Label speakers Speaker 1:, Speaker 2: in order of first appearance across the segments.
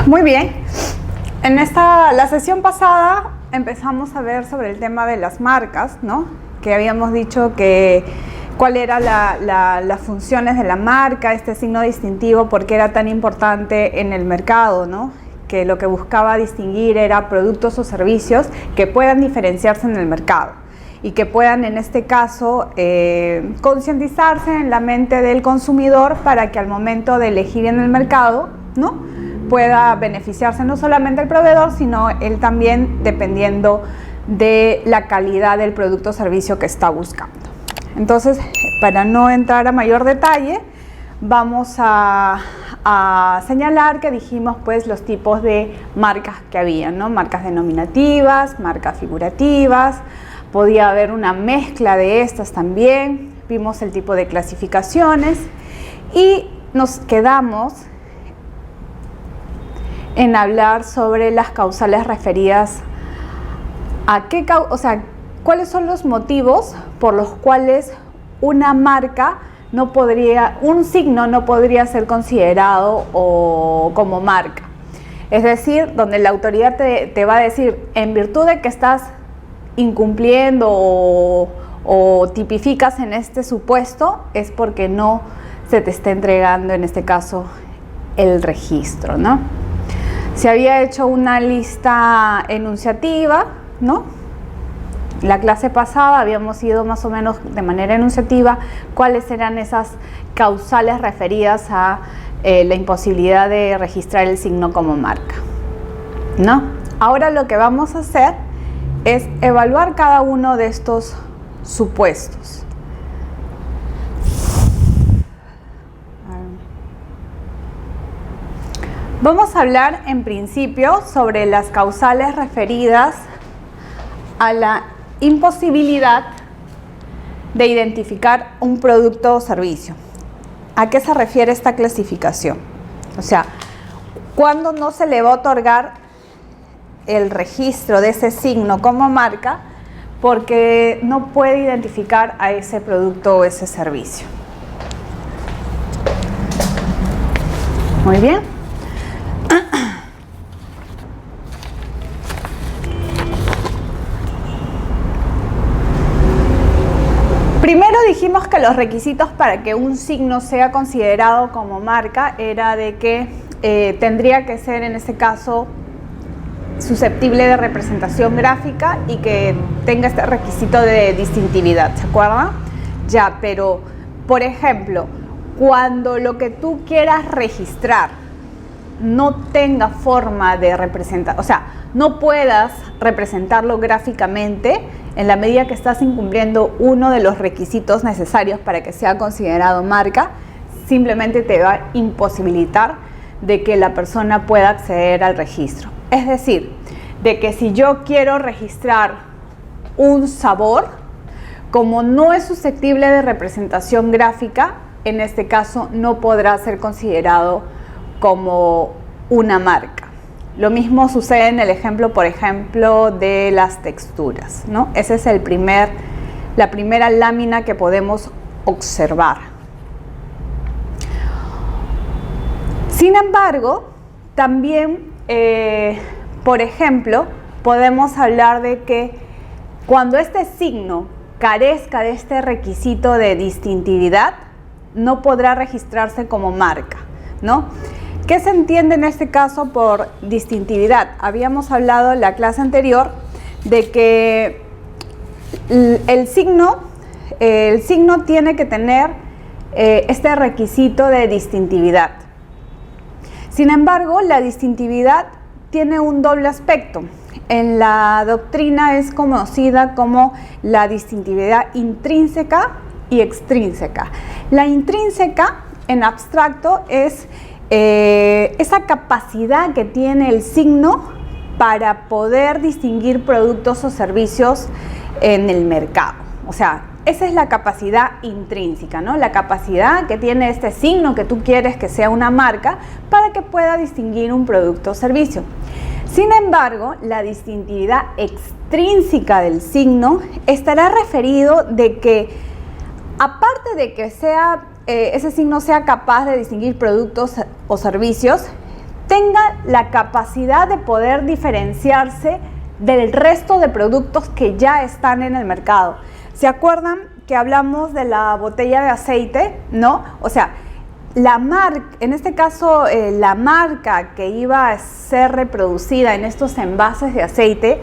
Speaker 1: Muy bien. En la sesión pasada empezamos a ver sobre el tema de las marcas, ¿no? Que habíamos dicho que cuál era las funciones de la marca, este signo distintivo, por qué era tan importante en el mercado, ¿no? Que lo que buscaba distinguir era productos o servicios que puedan diferenciarse en el mercado y que puedan, en este caso, concientizarse en la mente del consumidor para que al momento de elegir en el mercado, ¿no?, pueda beneficiarse no solamente el proveedor, sino él también, dependiendo de la calidad del producto o servicio que está buscando. Entonces, para no entrar a mayor detalle, vamos a señalar que dijimos pues los tipos de marcas que había, ¿no? Marcas denominativas, marcas figurativas, podía haber una mezcla de estas también, vimos el tipo de clasificaciones y nos quedamos en hablar sobre las causales referidas a cuáles son los motivos por los cuales una marca un signo no podría ser considerado como marca. Es decir, donde la autoridad te va a decir, en virtud de que estás incumpliendo o tipificas en este supuesto, es porque no se te está entregando, en este caso, el registro, ¿no? Se había hecho una lista enunciativa, ¿no? La clase pasada habíamos ido más o menos de manera enunciativa cuáles eran esas causales referidas a la imposibilidad de registrar el signo como marca, ¿no? Ahora lo que vamos a hacer es evaluar cada uno de estos supuestos. Vamos a hablar en principio sobre las causales referidas a la imposibilidad de identificar un producto o servicio. ¿A qué se refiere esta clasificación? O sea, ¿cuándo no se le va a otorgar el registro de ese signo como marca porque no puede identificar a ese producto o ese servicio? Muy bien. Primero dijimos que los requisitos para que un signo sea considerado como marca era de que tendría que ser, en este caso, susceptible de representación gráfica y que tenga este requisito de distintividad, ¿se acuerdan? Ya, pero, por ejemplo, cuando lo que tú quieras registrar no tenga forma de representar, o sea, no puedas representarlo gráficamente, en la medida que estás incumpliendo uno de los requisitos necesarios para que sea considerado marca, simplemente te va a imposibilitar de que la persona pueda acceder al registro. Es decir, de que si yo quiero registrar un sabor, como no es susceptible de representación gráfica, en este caso no podrá ser considerado como una marca. Lo mismo sucede en el ejemplo, por ejemplo, de las texturas, ¿no? Esa es la primera lámina que podemos observar. Sin embargo, también, por ejemplo, podemos hablar de que cuando este signo carezca de este requisito de distintividad, no podrá registrarse como marca, ¿no? ¿Qué se entiende en este caso por distintividad? Habíamos hablado en la clase anterior de que el signo tiene que tener este requisito de distintividad. Sin embargo, la distintividad tiene un doble aspecto. En la doctrina es conocida como la distintividad intrínseca y extrínseca. La intrínseca, en abstracto, es esa capacidad que tiene el signo para poder distinguir productos o servicios en el mercado. O sea, esa es la capacidad intrínseca, ¿no? La capacidad que tiene este signo que tú quieres que sea una marca para que pueda distinguir un producto o servicio. Sin embargo, la distintividad extrínseca del signo estará referido de que, aparte de que ese signo sea capaz de distinguir productos o servicios, tenga la capacidad de poder diferenciarse del resto de productos que ya están en el mercado. ¿Se acuerdan que hablamos de la botella de aceite? ¿No? O sea, la marca, en este caso la marca que iba a ser reproducida en estos envases de aceite,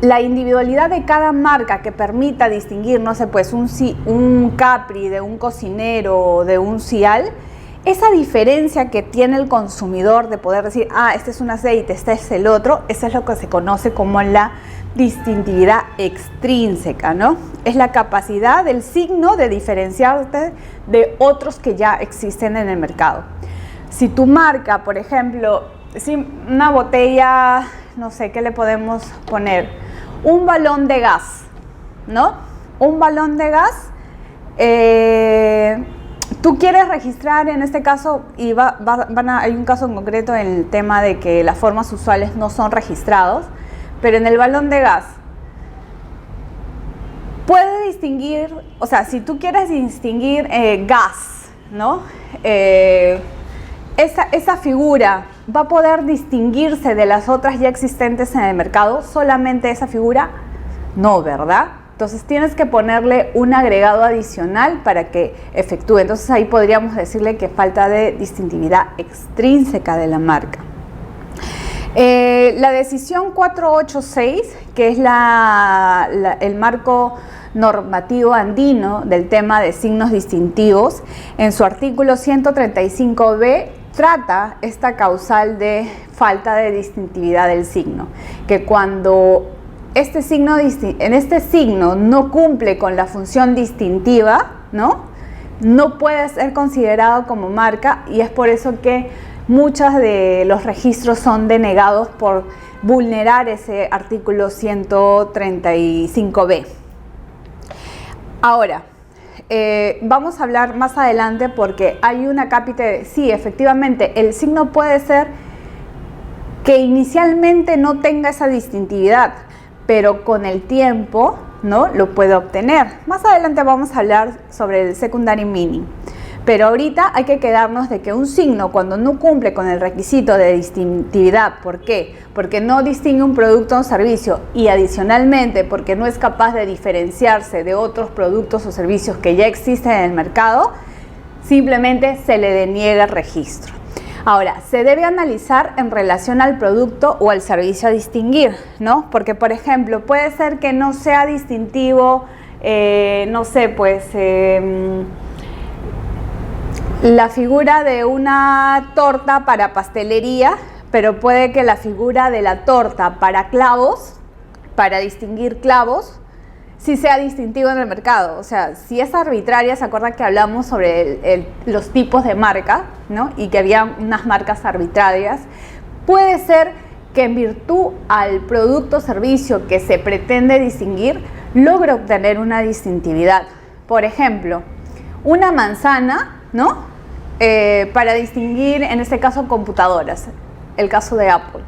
Speaker 1: la individualidad de cada marca que permita distinguir, no sé, pues un Capri de un Cocinero o de un Cial, esa diferencia que tiene el consumidor de poder decir, ah, este es un aceite, este es el otro, eso es lo que se conoce como la distintividad extrínseca, ¿no? Es la capacidad del signo de diferenciarte de otros que ya existen en el mercado. Si tu marca, por ejemplo, si una botella, no sé, ¿qué le podemos poner? Un balón de gas, ¿no? Un balón de gas, tú quieres registrar en este caso, y hay un caso en concreto en el tema de que las formas usuales no son registrados, pero en el balón de gas puede distinguir, o sea, si tú quieres distinguir gas, ¿no? Esa figura va a poder distinguirse de las otras ya existentes en el mercado, solamente esa figura, no, ¿verdad? Entonces tienes que ponerle un agregado adicional para que efectúe. Entonces ahí podríamos decirle que falta de distintividad extrínseca de la marca. La decisión 486, que es el marco normativo andino del tema de signos distintivos, en su artículo 135b trata esta causal de falta de distintividad del signo, que cuando este signo no cumple con la función distintiva, no puede ser considerado como marca, y es por eso que muchos de los registros son denegados por vulnerar ese artículo 135b. Ahora, vamos a hablar más adelante porque hay una cápita de, sí, efectivamente, el signo puede ser que inicialmente no tenga esa distintividad, pero con el tiempo, ¿no?, lo puede obtener. Más adelante vamos a hablar sobre el secondary meaning. Pero ahorita hay que quedarnos de que un signo, cuando no cumple con el requisito de distintividad, ¿por qué? Porque no distingue un producto o un servicio, y adicionalmente porque no es capaz de diferenciarse de otros productos o servicios que ya existen en el mercado, simplemente se le deniega el registro. Ahora, se debe analizar en relación al producto o al servicio a distinguir, ¿no? Porque, por ejemplo, puede ser que no sea distintivo, no sé, pues la figura de una torta para pastelería, pero puede que la figura de la torta para clavos, para distinguir clavos, sí sea distintivo en el mercado. O sea, si es arbitraria, ¿se acuerdan que hablamos sobre los tipos de marca, ¿no? Y que había unas marcas arbitrarias? Puede ser que en virtud al producto o servicio que se pretende distinguir, logre obtener una distintividad. Por ejemplo, una manzana, ¿no? Para distinguir, en este caso, computadoras, el caso de Apple.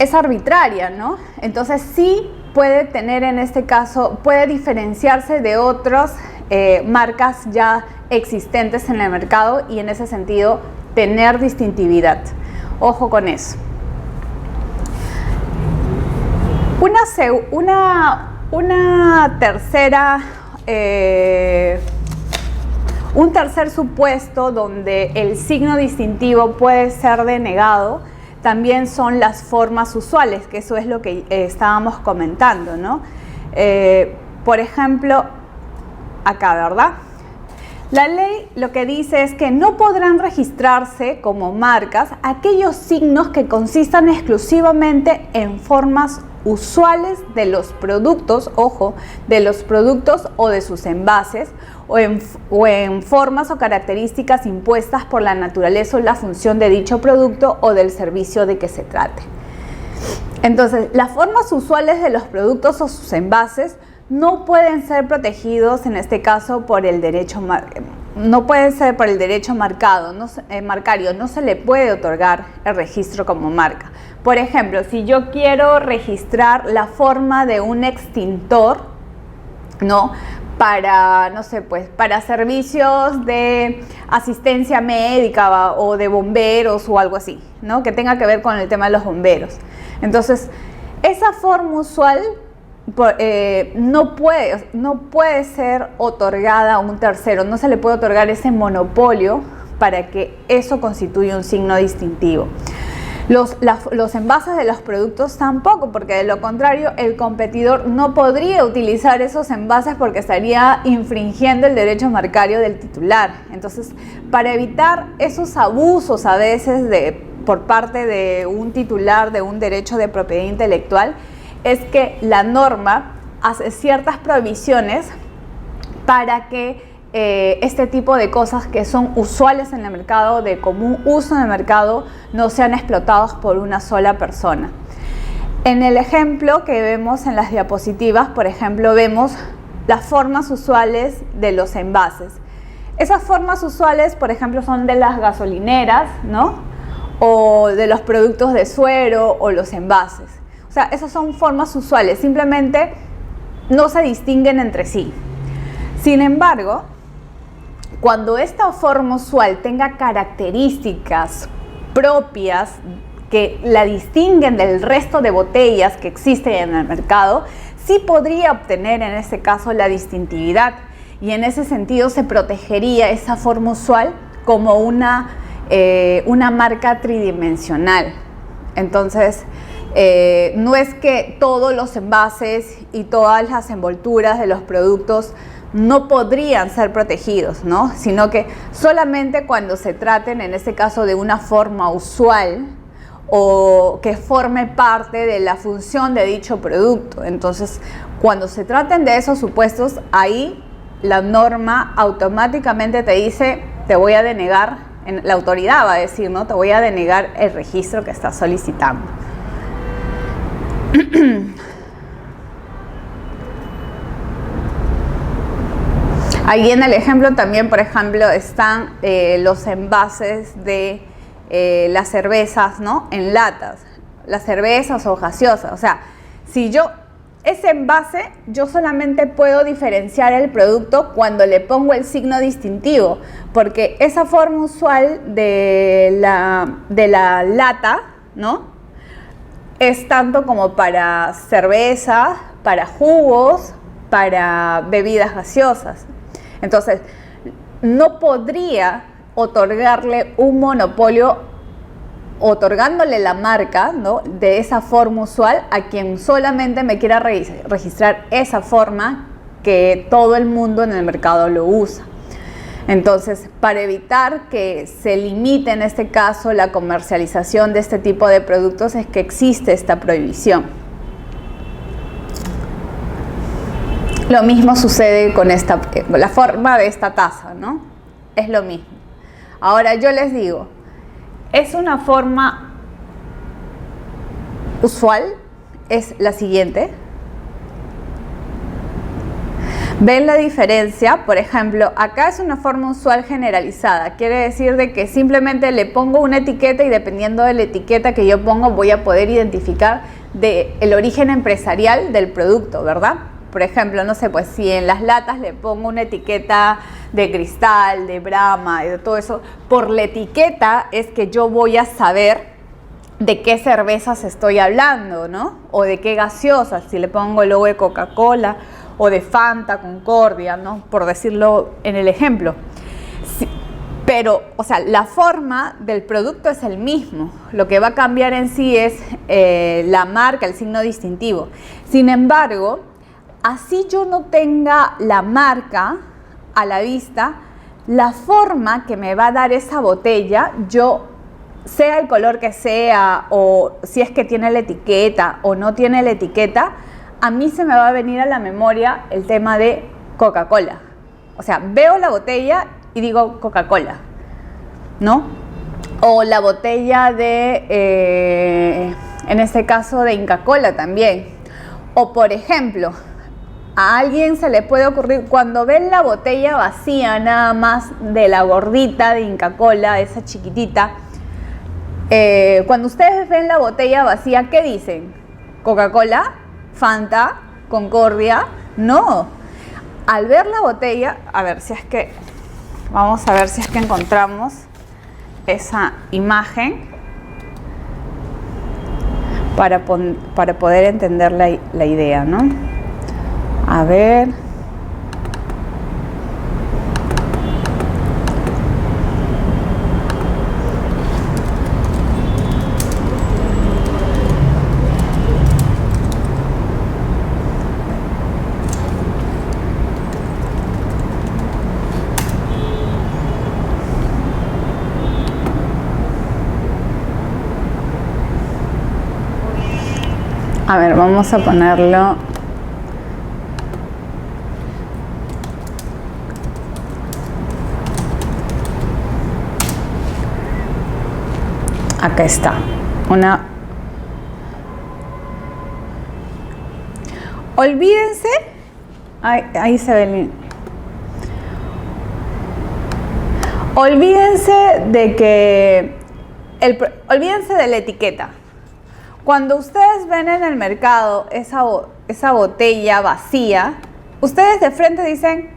Speaker 1: Es arbitraria, ¿no? Entonces sí puede tener, en este caso, puede diferenciarse de otras marcas ya existentes en el mercado y en ese sentido tener distintividad. Ojo con eso. Un tercer supuesto donde el signo distintivo puede ser denegado también son las formas usuales, que eso es lo que estábamos comentando, ¿no? Por ejemplo, acá, ¿verdad? La ley lo que dice es que no podrán registrarse como marcas aquellos signos que consistan exclusivamente en formas usuales de los productos, ojo, de los productos o de sus envases, o en formas o características impuestas por la naturaleza o la función de dicho producto o del servicio de que se trate. Entonces, las formas usuales de los productos o sus envases no pueden ser protegidos, en este caso, por el derecho marcario, no se le puede otorgar el registro como marca. Por ejemplo, si yo quiero registrar la forma de un extintor, ¿no?, para, no sé, pues, para servicios de asistencia médica o de bomberos o algo así, ¿no? Que tenga que ver con el tema de los bomberos. Entonces, esa forma usual no puede ser otorgada a un tercero, no se le puede otorgar ese monopolio para que eso constituya un signo distintivo. Los envases de los productos tampoco, porque de lo contrario el competidor no podría utilizar esos envases porque estaría infringiendo el derecho marcario del titular. Entonces, para evitar esos abusos a veces por parte de un titular de un derecho de propiedad intelectual, es que la norma hace ciertas provisiones para que este tipo de cosas que son usuales en el mercado, de común uso en el mercado, no sean explotados por una sola persona. En el ejemplo que vemos en las diapositivas, por ejemplo, vemos las formas usuales de los envases. Esas formas usuales, por ejemplo, son de las gasolineras, ¿no? O de los productos de suero o los envases. O sea, esas son formas usuales, simplemente no se distinguen entre sí. Sin embargo, cuando esta forma usual tenga características propias que la distinguen del resto de botellas que existen en el mercado, sí podría obtener en este caso la distintividad, y en ese sentido se protegería esa forma usual como una marca tridimensional. Entonces, no es que todos los envases y todas las envolturas de los productos no podrían ser protegidos, ¿no? Sino que solamente cuando se traten, en este caso, de una forma usual o que forme parte de la función de dicho producto. Entonces, cuando se traten de esos supuestos, ahí la norma automáticamente te dice, te voy a denegar, la autoridad va a decir, ¿no? Te voy a denegar el registro que estás solicitando. Ahí en el ejemplo también, por ejemplo, están los envases de las cervezas, ¿no? En latas, las cervezas o gaseosas. O sea, si ese envase, yo solamente puedo diferenciar el producto cuando le pongo el signo distintivo, porque esa forma usual de la lata, ¿no? Es tanto como para cerveza, para jugos, para bebidas gaseosas. Entonces, no podría otorgarle un monopolio otorgándole la marca, ¿no? De esa forma usual a quien solamente me quiera registrar esa forma que todo el mundo en el mercado lo usa. Entonces, para evitar que se limite en este caso la comercialización de este tipo de productos, es que existe esta prohibición. Lo mismo sucede con la forma de esta taza, ¿no? Es lo mismo. Ahora yo les digo, es una forma usual, es la siguiente. ¿Ven la diferencia? Por ejemplo, acá es una forma usual generalizada. Quiere decir de que simplemente le pongo una etiqueta y dependiendo de la etiqueta que yo pongo voy a poder identificar el origen empresarial del producto, ¿verdad? Por ejemplo, no sé, pues si en las latas le pongo una etiqueta de Cristal, de Brahma y de todo eso, por la etiqueta es que yo voy a saber de qué cervezas estoy hablando, ¿no? O de qué gaseosas, si le pongo el logo de Coca-Cola o de Fanta, Concordia, ¿no? Por decirlo en el ejemplo. Sí, pero, o sea, la forma del producto es el mismo. Lo que va a cambiar en sí es la marca, el signo distintivo. Sin embargo, así yo no tenga la marca a la vista, la forma que me va a dar esa botella, sea el color que sea, o si es que tiene la etiqueta o no tiene la etiqueta, a mí se me va a venir a la memoria el tema de Coca-Cola. O sea, veo la botella y digo Coca-Cola, ¿no? O la botella en este caso de Inca-Cola también. O por ejemplo, a alguien se le puede ocurrir, cuando ven la botella vacía nada más de la gordita de Inca-Cola, esa chiquitita, cuando ustedes ven la botella vacía, ¿qué dicen? ¿Coca-Cola? ¿Fanta? ¿Concordia? No. al ver la botella, vamos a ver si es que encontramos esa imagen para poder entender la idea, ¿no? A ver. A ver, vamos a ponerlo. Acá está. Olvídense. Ahí se ve olvídense olvídense de la etiqueta. Cuando ustedes ven en el mercado esa botella vacía, ustedes de frente dicen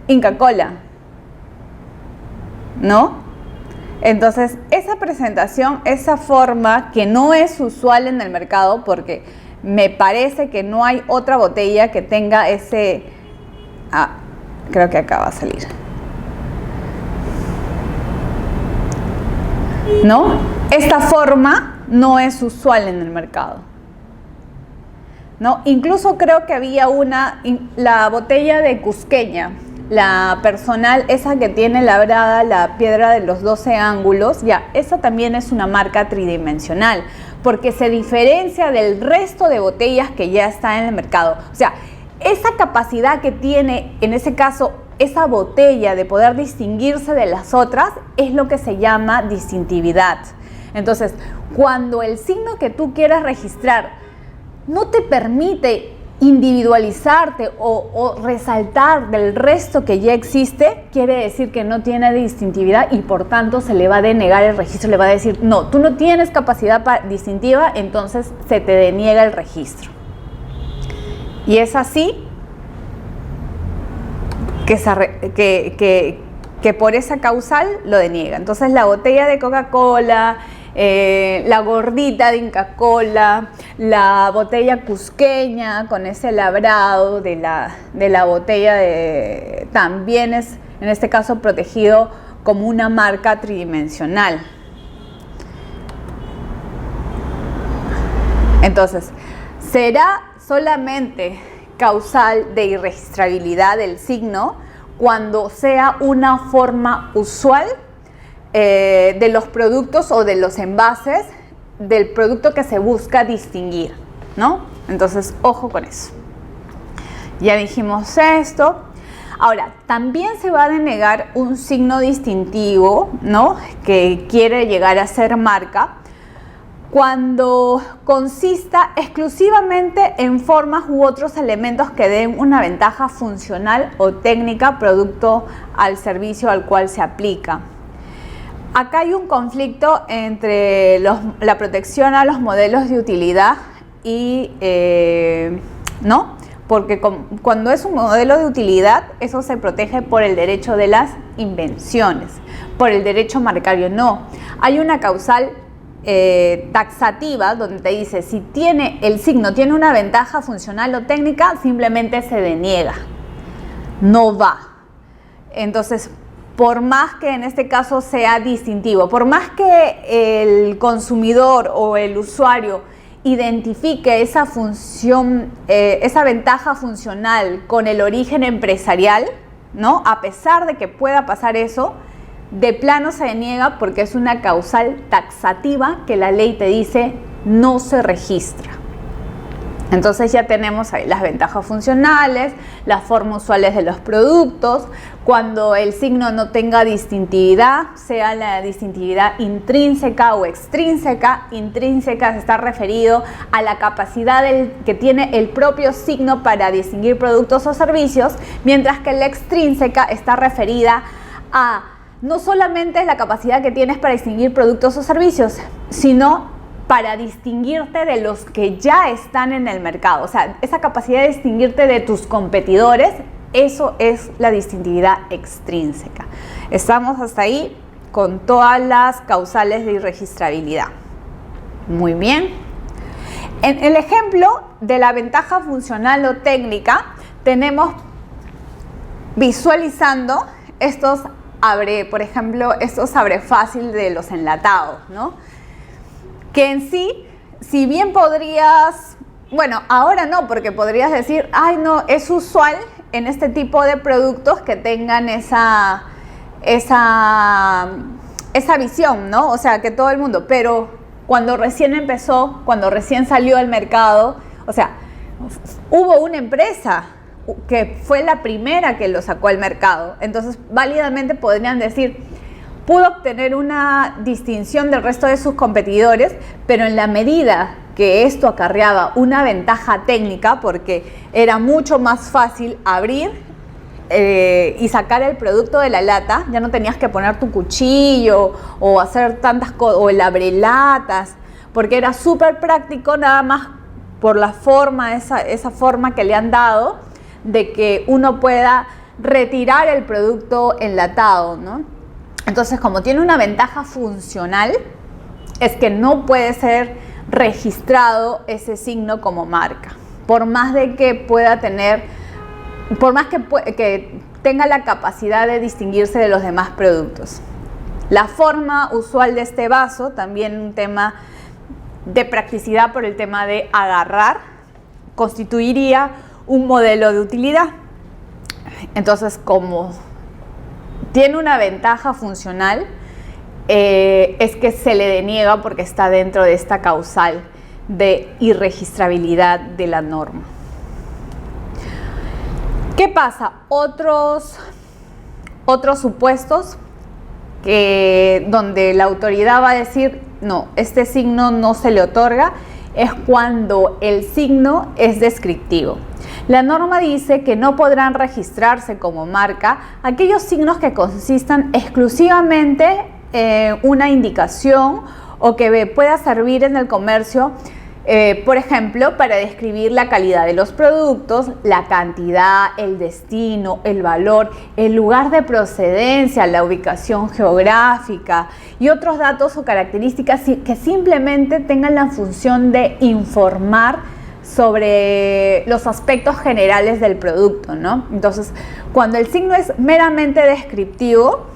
Speaker 1: Inca Kola, ¿no? Entonces, esa presentación, esa forma que no es usual en el mercado, porque me parece que no hay otra botella que tenga ese... creo que acá va a salir. ¿No? Esta forma no es usual en el mercado, ¿no? Incluso creo que había la botella de Cusqueña, la personal, esa que tiene labrada la piedra de los 12 ángulos, ya, esa también es una marca tridimensional, porque se diferencia del resto de botellas que ya está en el mercado. O sea, esa capacidad que tiene, en ese caso, esa botella de poder distinguirse de las otras, es lo que se llama distintividad. Entonces, cuando el signo que tú quieras registrar no te permite individualizarte o resaltar del resto que ya existe, quiere decir que no tiene distintividad y por tanto se le va a denegar el registro, le va a decir, no, tú no tienes capacidad distintiva, entonces se te deniega el registro. Y es así que por esa causal lo deniega. Entonces la botella de Coca-Cola, la gordita de Inca Kola, la botella cusqueña con ese labrado de la botella también es en este caso protegido como una marca tridimensional. Entonces, será solamente causal de irregistrabilidad del signo cuando sea una forma usual de los productos o de los envases del producto que se busca distinguir, ¿no? Entonces, ojo con eso. Ya dijimos esto. Ahora, también se va a denegar un signo distintivo, ¿no? Que quiere llegar a ser marca cuando consista exclusivamente en formas u otros elementos que den una ventaja funcional o técnica producto al servicio al cual se aplica. Acá hay un conflicto entre la protección a los modelos de utilidad y, ¿no? Porque cuando es un modelo de utilidad, eso se protege por el derecho de las invenciones, por el derecho marcario no. Hay una causal taxativa donde te dice si el signo tiene una ventaja funcional o técnica, simplemente se deniega, no va. Entonces, por más que en este caso sea distintivo, por más que el consumidor o el usuario identifique esa función, esa ventaja funcional con el origen empresarial, ¿no? A pesar de que pueda pasar eso, de plano se deniega porque es una causal taxativa que la ley te dice no se registra. Entonces ya tenemos ahí las ventajas funcionales, las formas usuales de los productos, cuando el signo no tenga distintividad, sea la distintividad intrínseca o extrínseca. Intrínseca se está referido a la capacidad que tiene el propio signo para distinguir productos o servicios, mientras que la extrínseca está referida a no solamente la capacidad que tienes para distinguir productos o servicios, sino para distinguirte de los que ya están en el mercado. O sea, esa capacidad de distinguirte de tus competidores Eso es la distintividad extrínseca. Estamos hasta ahí con todas las causales de irregistrabilidad. Muy bien. En el ejemplo de la ventaja funcional o técnica, tenemos visualizando estos por ejemplo, estos abre fácil de los enlatados, ¿no? Que en sí, si bien podrías, bueno, ahora no, porque podrías decir, ay no, es usual en este tipo de productos que tengan esa visión, ¿no? O sea, que todo el mundo, pero cuando recién empezó, cuando recién salió al mercado, o sea, hubo una empresa que fue la primera que lo sacó al mercado. Entonces, válidamente podrían decir, pudo obtener una distinción del resto de sus competidores, pero en la medida que esto acarreaba una ventaja técnica, porque era mucho más fácil abrir y sacar el producto de la lata, ya no tenías que poner tu cuchillo o hacer tantas cosas, o el abrelatas, porque era súper práctico nada más por la forma, esa forma que le han dado, de que uno pueda retirar el producto enlatado, ¿no? Entonces, como tiene una ventaja funcional, es que no puede ser registrado ese signo como marca, por más de que pueda tener, por más que tenga la capacidad de distinguirse de los demás productos. La forma usual de este vaso, también un tema de practicidad por el tema de agarrar, constituiría un modelo de utilidad. Entonces, como tiene una ventaja funcional, es que se le deniega porque está dentro de esta causal de irregistrabilidad de la norma. ¿Qué pasa? Otros supuestos donde la autoridad va a decir, no, este signo no se le otorga, es cuando el signo es descriptivo. La norma dice que no podrán registrarse como marca aquellos signos que consistan exclusivamente en una indicación o que pueda servir en el comercio, por ejemplo, para describir la calidad de los productos, la cantidad, el destino, el valor, el lugar de procedencia, la ubicación geográfica y otros datos o características que simplemente tengan la función de informar sobre los aspectos generales del producto, ¿no? Entonces, cuando el signo es meramente descriptivo,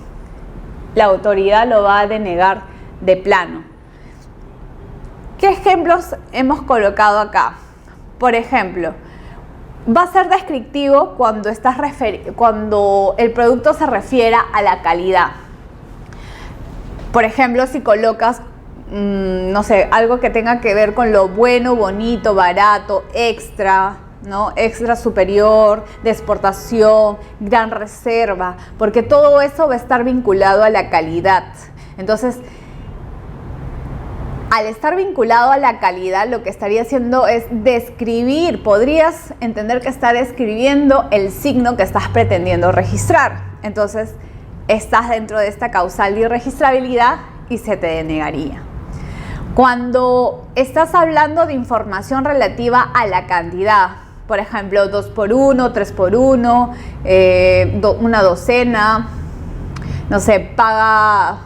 Speaker 1: la autoridad lo va a denegar de plano. ¿Qué ejemplos hemos colocado acá? Por ejemplo, va a ser descriptivo cuando el producto se refiera a la calidad. Por ejemplo, si colocas no sé, algo que tenga que ver con lo bueno, bonito, barato, extra, ¿no? Extra superior, de exportación, gran reserva, porque todo eso va a estar vinculado a la calidad. Entonces, al estar vinculado a la calidad, lo que estaría haciendo es describir, podrías entender que está describiendo el signo que estás pretendiendo registrar. Entonces, estás dentro de esta causal de irregistrabilidad y se te denegaría. Cuando estás hablando de información relativa a la cantidad, por ejemplo, 2x1, 3x1, una docena, no sé, paga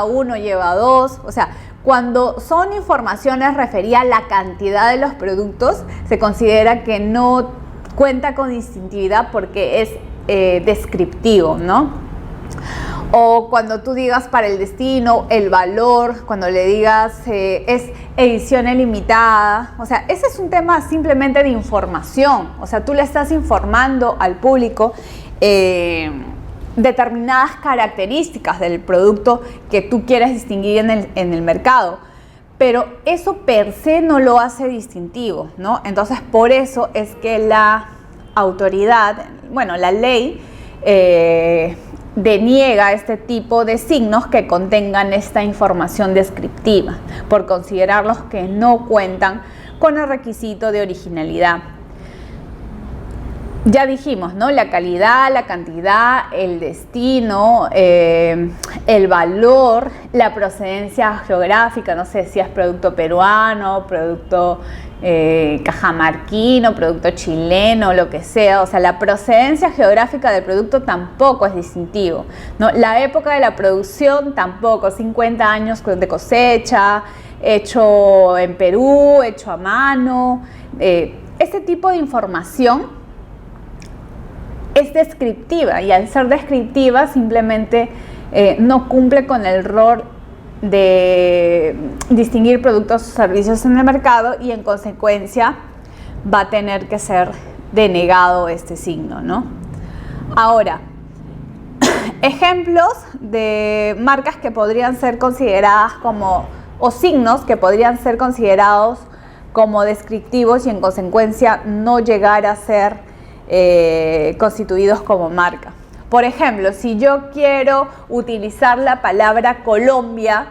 Speaker 1: 1, lleva 2, o sea, cuando son informaciones referidas a la cantidad de los productos, se considera que no cuenta con distintividad porque es descriptivo, ¿no? O cuando tú digas para el destino, el valor, cuando le digas es edición ilimitada, o sea, ese es un tema simplemente de información, o sea, tú le estás informando al público determinadas características del producto que tú quieres distinguir en el mercado, pero eso per se no lo hace distintivo, ¿no? Entonces, por eso es que la autoridad, bueno, la ley deniega este tipo de signos que contengan esta información descriptiva, por considerarlos que no cuentan con el requisito de originalidad. ya dijimos, ¿no? La calidad, la cantidad, el destino, el valor, la procedencia geográfica, no sé si es producto peruano, producto cajamarquino, producto chileno, lo que sea. O sea, la procedencia geográfica del producto tampoco es distintivo, ¿no? La época de la producción tampoco, 50 años de cosecha, hecho en Perú, hecho a mano. Este tipo de información es descriptiva y al ser descriptiva simplemente no cumple con el rol de distinguir productos o servicios en el mercado y en consecuencia va a tener que ser denegado este signo, ¿no? Ahora, ejemplos de marcas que podrían ser consideradas como, o signos que podrían ser considerados como descriptivos y en consecuencia no llegar a ser constituidos como marca. Por ejemplo, si yo quiero utilizar la palabra Colombia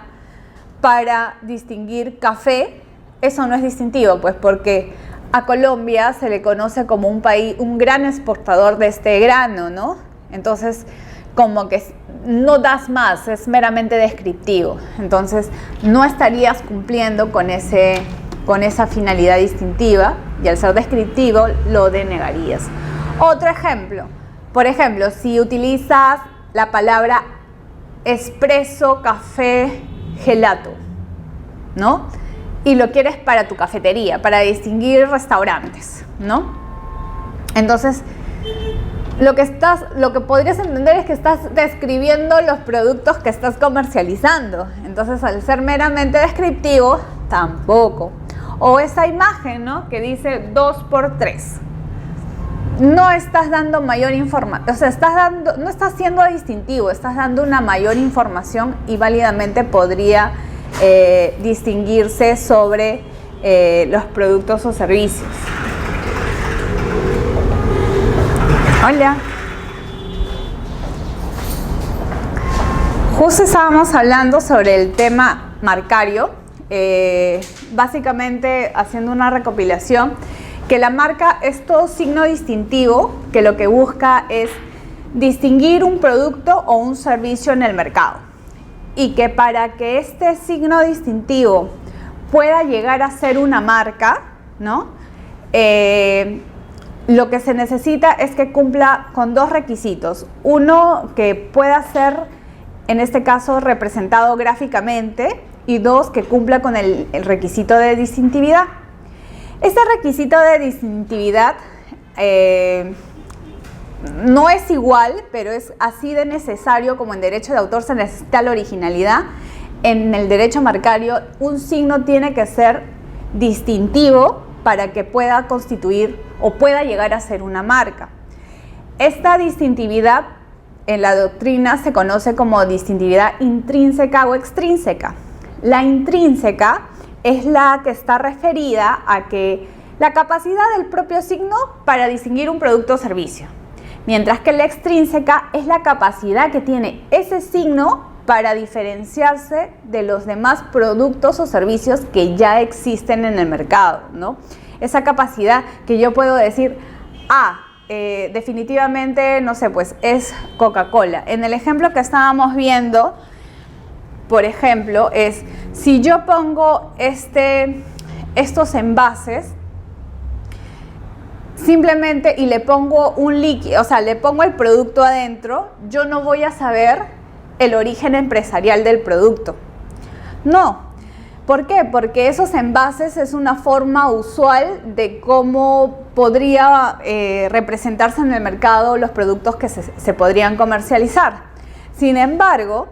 Speaker 1: para distinguir café, eso no es distintivo, pues porque a Colombia se le conoce como un país, un gran exportador de este grano, ¿no? Entonces, como que no das más, es meramente descriptivo. Entonces, no estarías cumpliendo con esa finalidad distintiva y al ser descriptivo lo denegarías. Otro ejemplo, por ejemplo, si utilizas la palabra espresso, café, gelato, ¿no? Y lo quieres para tu cafetería, para distinguir restaurantes, ¿no? Entonces, lo que podrías entender es que estás describiendo los productos que estás comercializando. Entonces, al ser meramente descriptivo, tampoco. O esa imagen, ¿no? Que dice 2x3. No estás dando mayor información, o sea, no estás siendo distintivo, estás dando una mayor información y válidamente podría distinguirse sobre los productos o servicios. Hola. Justo estábamos hablando sobre el tema marcario, básicamente haciendo una recopilación, que la marca es todo signo distintivo que lo que busca es distinguir un producto o un servicio en el mercado y que para que este signo distintivo pueda llegar a ser una marca, ¿no? Lo que se necesita es que cumpla con dos requisitos. Uno, que pueda ser, en este caso, representado gráficamente, y dos, que cumpla con el requisito de distintividad. Este requisito de distintividad no es igual, pero es así de necesario como en derecho de autor se necesita la originalidad. En el derecho marcario, un signo tiene que ser distintivo para que pueda constituir o pueda llegar a ser una marca. Esta distintividad en la doctrina se conoce como distintividad intrínseca o extrínseca. La intrínseca es la que está referida a que la capacidad del propio signo para distinguir un producto o servicio, mientras que la extrínseca es la capacidad que tiene ese signo para diferenciarse de los demás productos o servicios que ya existen en el mercado, ¿no? Esa capacidad que yo puedo decir, definitivamente, no sé, pues es Coca-Cola. En el ejemplo que estábamos viendo, por ejemplo, es si yo pongo estos envases simplemente y le pongo un líquido, o sea, le pongo el producto adentro, yo no voy a saber el origen empresarial del producto. No. ¿Por qué? Porque esos envases es una forma usual de cómo podría representarse en el mercado los productos que se podrían comercializar. Sin embargo,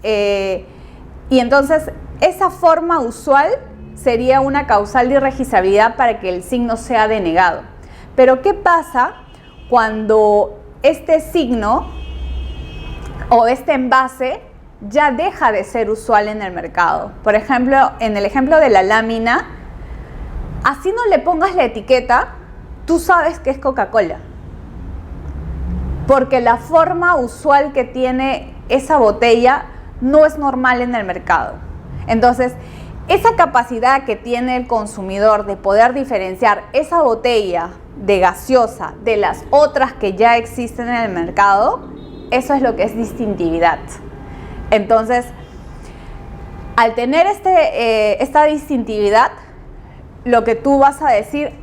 Speaker 1: y entonces esa forma usual sería una causal de irregistrabilidad para que el signo sea denegado. Pero ¿qué pasa cuando este signo o este envase ya deja de ser usual en el mercado? Por ejemplo, en el ejemplo de la lámina, así no le pongas la etiqueta, tú sabes que es Coca-Cola. Porque la forma usual que tiene esa botella no es normal en el mercado. Entonces, esa capacidad que tiene el consumidor de poder diferenciar esa botella de gaseosa de las otras que ya existen en el mercado, eso es lo que es distintividad. Entonces, al tener esta distintividad, lo que tú vas a decir,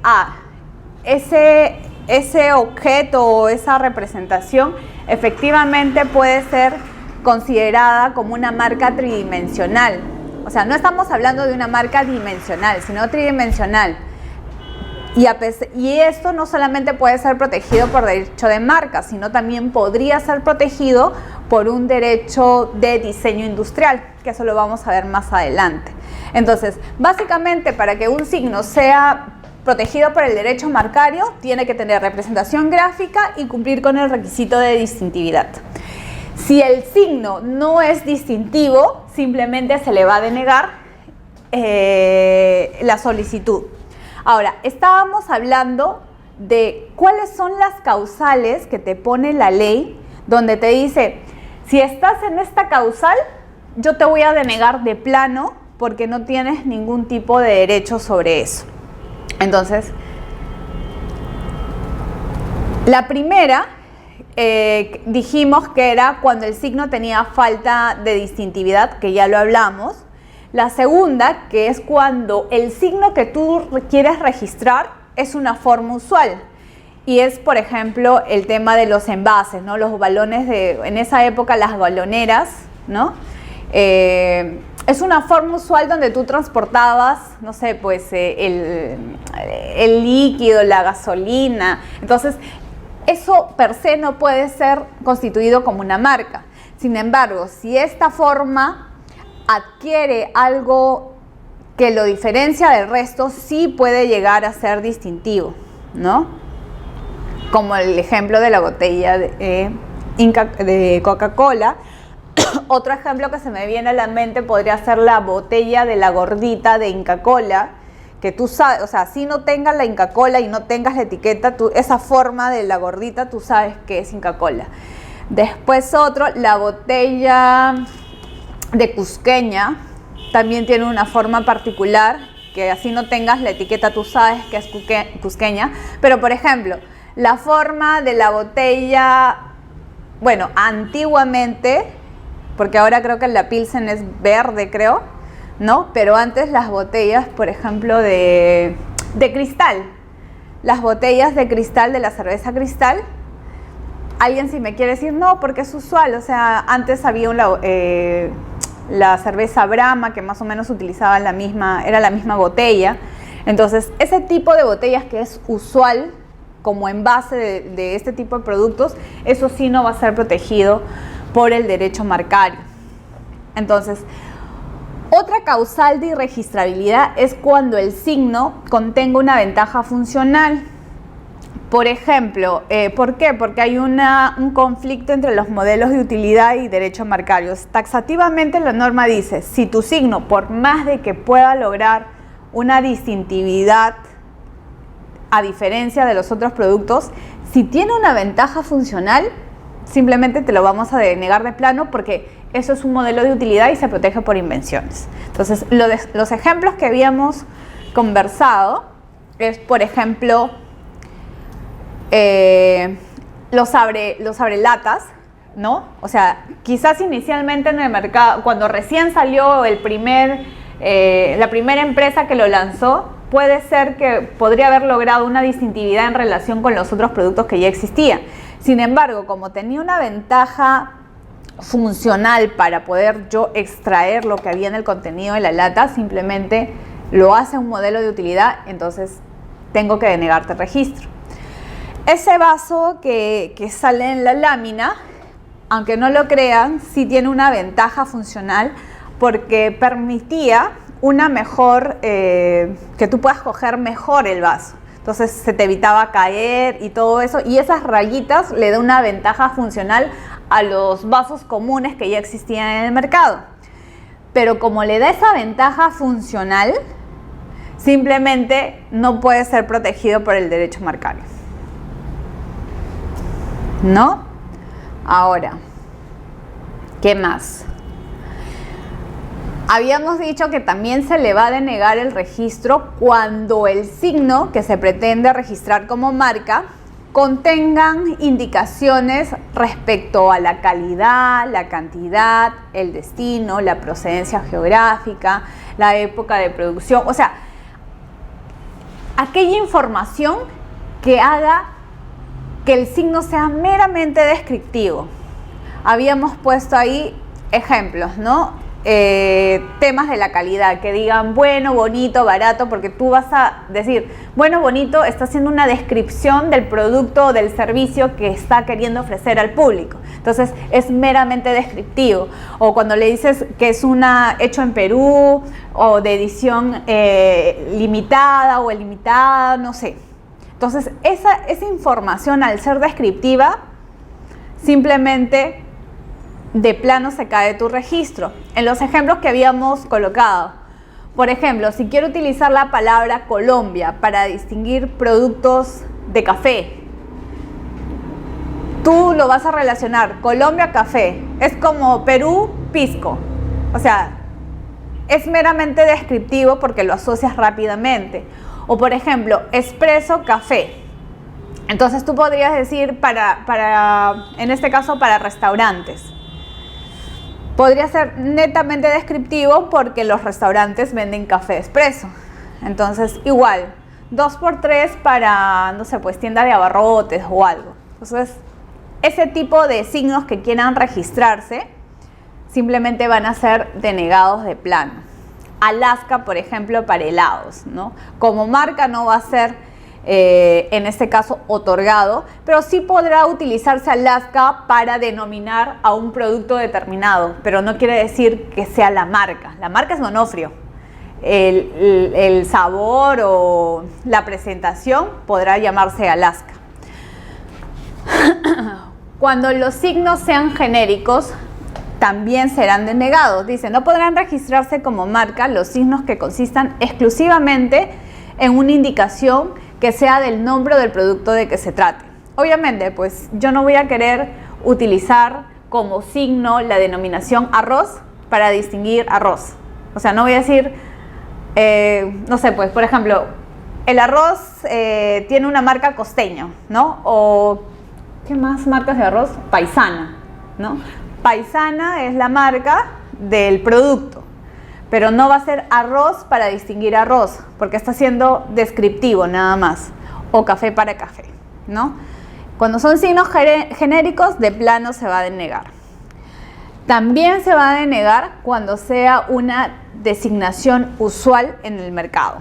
Speaker 1: ese objeto o esa representación efectivamente puede ser considerada como una marca tridimensional. O sea, no estamos hablando de una marca dimensional, sino tridimensional. Y esto no solamente puede ser protegido por derecho de marca, sino también podría ser protegido por un derecho de diseño industrial, que eso lo vamos a ver más adelante. Entonces, básicamente, para que un signo sea protegido por el derecho marcario, tiene que tener representación gráfica y cumplir con el requisito de distintividad. Si el signo no es distintivo, simplemente se le va a denegar la solicitud. Ahora, estábamos hablando de cuáles son las causales que te pone la ley, donde te dice, si estás en esta causal, yo te voy a denegar de plano porque no tienes ningún tipo de derecho sobre eso. Entonces, la primera dijimos que era cuando el signo tenía falta de distintividad, que ya lo hablamos. La segunda, que es cuando el signo que tú quieres registrar es una forma usual. Y es, por ejemplo, el tema de los envases, ¿no? Los balones en esa época, las baloneras, ¿no? Es una forma usual donde tú transportabas, no sé, pues el líquido, la gasolina. Entonces, eso per se no puede ser constituido como una marca. Sin embargo, si esta forma adquiere algo que lo diferencia del resto, sí puede llegar a ser distintivo, ¿no? Como el ejemplo de la botella de Coca-Cola. Otro ejemplo que se me viene a la mente podría ser la botella de la gordita de Inca Kola, que tú sabes, o sea, si no tengas la Inca Kola y no tengas la etiqueta, esa forma de la gordita, tú sabes que es Inca Kola. Después otro, la botella de Cusqueña, también tiene una forma particular, que así no tengas la etiqueta, tú sabes que es Cusqueña. Pero, por ejemplo, la forma de la botella, bueno, antiguamente, porque ahora creo que la Pilsen es verde, creo, ¿no? Pero antes las botellas, por ejemplo, de cristal, las botellas de cristal, de la cerveza Cristal, alguien si me quiere decir, no, porque es usual, o sea, antes había la cerveza Brahma, que más o menos utilizaba era la misma botella. Entonces, ese tipo de botellas que es usual como envase de este tipo de productos, eso sí no va a ser protegido por el derecho marcario. Entonces, otra causal de irregistrabilidad es cuando el signo contenga una ventaja funcional. Por ejemplo, ¿por qué? Porque hay un conflicto entre los modelos de utilidad y derecho marcario. Taxativamente la norma dice, si tu signo, por más de que pueda lograr una distintividad a diferencia de los otros productos, si tiene una ventaja funcional, simplemente te lo vamos a denegar de plano porque eso es un modelo de utilidad y se protege por invenciones. Entonces, los ejemplos que habíamos conversado es, por ejemplo, los abrelatas, ¿no? O sea, quizás inicialmente en el mercado, cuando recién salió la primera empresa que lo lanzó, puede ser que podría haber logrado una distintividad en relación con los otros productos que ya existían. Sin embargo, como tenía una ventaja funcional para poder yo extraer lo que había en el contenido de la lata, simplemente lo hace un modelo de utilidad, entonces tengo que denegarte el registro. Ese vaso que sale en la lámina, aunque no lo crean, sí tiene una ventaja funcional porque permitía una mejor, que tú puedas coger mejor el vaso. Entonces se te evitaba caer y todo eso, y esas rayitas le da una ventaja funcional a los vasos comunes que ya existían en el mercado. Pero como le da esa ventaja funcional, simplemente no puede ser protegido por el derecho marcario, ¿no? Ahora, ¿qué más? Habíamos dicho que también se le va a denegar el registro cuando el signo que se pretende registrar como marca contengan indicaciones respecto a la calidad, la cantidad, el destino, la procedencia geográfica, la época de producción, o sea, aquella información que haga que el signo sea meramente descriptivo. Habíamos puesto ahí ejemplos, ¿no? Temas de la calidad, que digan bueno, bonito, barato, porque tú vas a decir bueno, bonito, está haciendo una descripción del producto o del servicio que está queriendo ofrecer al público, entonces es meramente descriptivo. O cuando le dices que es hecho en Perú o de edición limitada o ilimitada, no sé. Entonces esa información, al ser descriptiva, simplemente de plano se cae tu registro. En los ejemplos que habíamos colocado, por ejemplo, si quiero utilizar la palabra Colombia para distinguir productos de café, tú lo vas a relacionar Colombia, café, es como Perú, pisco, o sea, es meramente descriptivo porque lo asocias rápidamente. O por ejemplo, espresso, café. Entonces tú podrías decir en este caso para restaurantes. Podría ser netamente descriptivo porque los restaurantes venden café expreso. Entonces, igual, 2x3 para, no sé, pues tienda de abarrotes o algo. Entonces, ese tipo de signos que quieran registrarse simplemente van a ser denegados de plano. Alaska, por ejemplo, para helados, ¿no? Como marca no va a ser en este caso otorgado, pero sí podrá utilizarse Alaska para denominar a un producto determinado, pero no quiere decir que sea la marca. La marca es Onofrio. El sabor o la presentación podrá llamarse Alaska. Cuando los signos sean genéricos, también serán denegados. Dice, no podrán registrarse como marca los signos que consistan exclusivamente en una indicación que sea del nombre del producto de que se trate. Obviamente, pues yo no voy a querer utilizar como signo la denominación arroz para distinguir arroz. O sea, no voy a decir, no sé, pues por ejemplo, el arroz tiene una marca Costeño, ¿no? O, ¿qué más marcas de arroz? Paisana, ¿no? Paisana es la marca del producto, pero no va a ser arroz para distinguir arroz, porque está siendo descriptivo nada más, o café para café, ¿no? Cuando son signos genéricos, de plano se va a denegar. También se va a denegar cuando sea una designación usual en el mercado.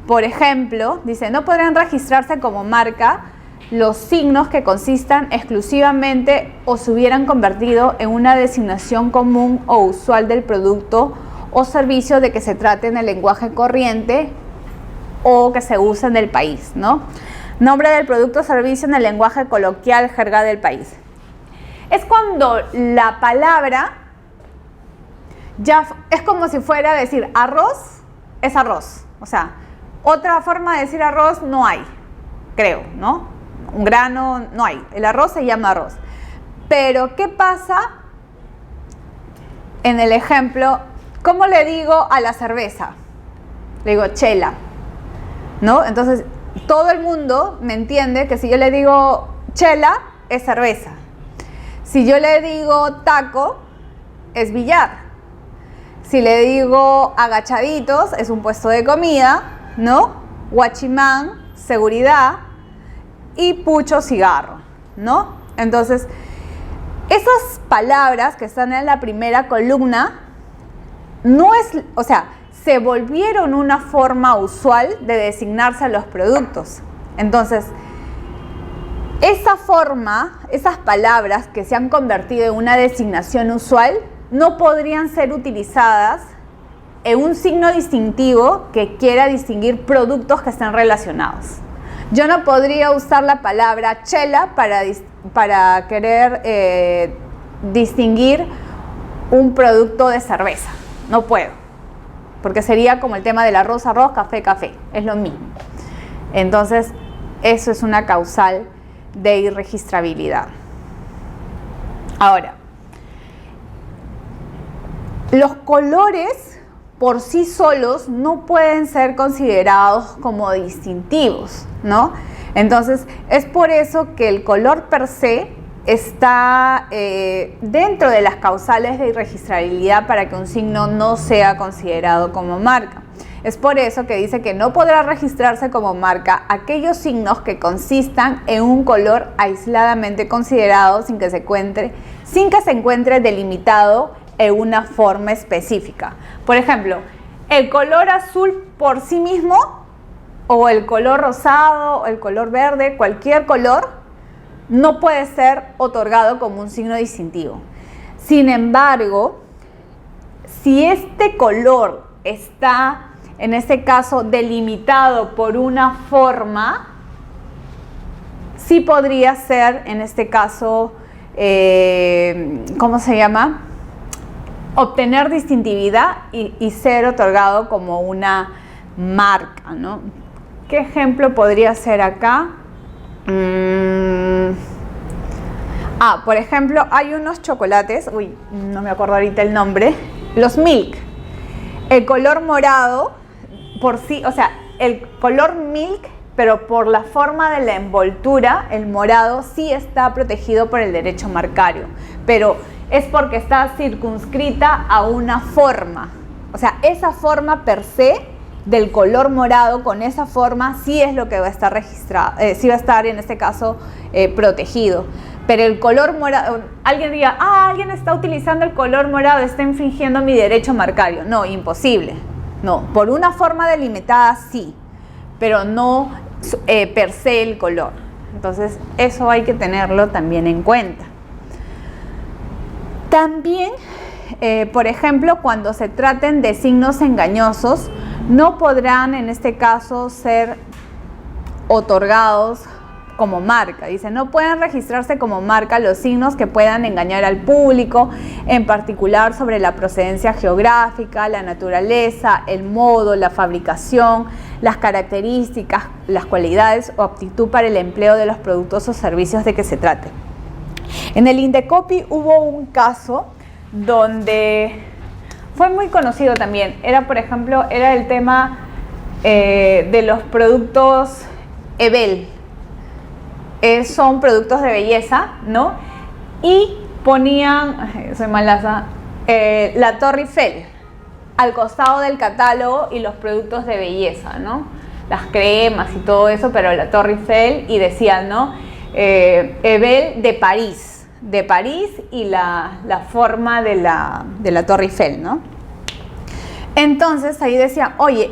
Speaker 1: Por ejemplo, dice, no podrán registrarse como marca los signos que consistan exclusivamente o se hubieran convertido en una designación común o usual del producto o servicio de que se trate en el lenguaje corriente o que se use en el país, ¿no? Nombre del producto o servicio en el lenguaje coloquial, jerga del país. Es cuando la palabra ya es como si fuera a decir arroz, es arroz. O sea, otra forma de decir arroz no hay, creo, ¿no? Un grano no hay. El arroz se llama arroz. Pero, ¿qué pasa en el ejemplo? ¿Cómo le digo a la cerveza? Le digo chela, ¿no? Entonces, todo el mundo me entiende que si yo le digo chela, es cerveza. Si yo le digo taco, es billar. Si le digo agachaditos, es un puesto de comida, ¿no? Guachimán, seguridad. Y pucho, cigarro, ¿no? Entonces, esas palabras que están en la primera columna, no es, o sea, se volvieron una forma usual de designarse a los productos. Entonces, esa forma, esas palabras que se han convertido en una designación usual, no podrían ser utilizadas en un signo distintivo que quiera distinguir productos que estén relacionados. Yo no podría usar la palabra chela para querer distinguir un producto de cerveza. No puedo, porque sería como el tema del arroz, arroz, café, café. Es lo mismo. Entonces, eso es una causal de irregistrabilidad. Ahora, los colores por sí solos no pueden ser considerados como distintivos, ¿no? Entonces, es por eso que el color per se está dentro de las causales de irregistrabilidad para que un signo no sea considerado como marca. Es por eso que dice que no podrá registrarse como marca aquellos signos que consistan en un color aisladamente considerado sin que se encuentre delimitado en una forma específica. Por ejemplo, el color azul por sí mismo, o el color rosado, o el color verde, cualquier color, no puede ser otorgado como un signo distintivo. Sin embargo, si este color está, en este caso, delimitado por una forma, sí podría ser, en este caso, ¿cómo se llama? Obtener distintividad y ser otorgado como una marca, ¿no? ¿Qué ejemplo podría ser acá? Por ejemplo, hay unos chocolates, no me acuerdo ahorita el nombre, los Milk. El color morado, por sí, o sea, el color Milk, pero por la forma de la envoltura, el morado sí está protegido por el derecho marcario, pero es porque está circunscrita a una forma. O sea, esa forma per se del color morado, con esa forma, sí es lo que va a estar registrado, sí va a estar en este caso protegido. Pero el color morado, alguien diga, alguien está utilizando el color morado, está infringiendo mi derecho marcario. No, imposible. No, por una forma delimitada sí, pero no per se el color. Entonces, eso hay que tenerlo también en cuenta. También, por ejemplo, cuando se traten de signos engañosos, no podrán en este caso ser otorgados como marca. Dice, no pueden registrarse como marca los signos que puedan engañar al público, en particular sobre la procedencia geográfica, la naturaleza, el modo, la fabricación, las características, las cualidades o aptitud para el empleo de los productos o servicios de que se trate. En el Indecopi hubo un caso donde fue muy conocido también. Era, por ejemplo, era el tema de los productos Ebel. Son productos de belleza, ¿no? Y ponían, soy malaza, la Torre Eiffel al costado del catálogo y los productos de belleza, ¿no? Las cremas y todo eso, pero la Torre Eiffel, y decían, ¿no? Ebel de París y la forma de la Torre Eiffel, ¿no? Entonces ahí decía, oye,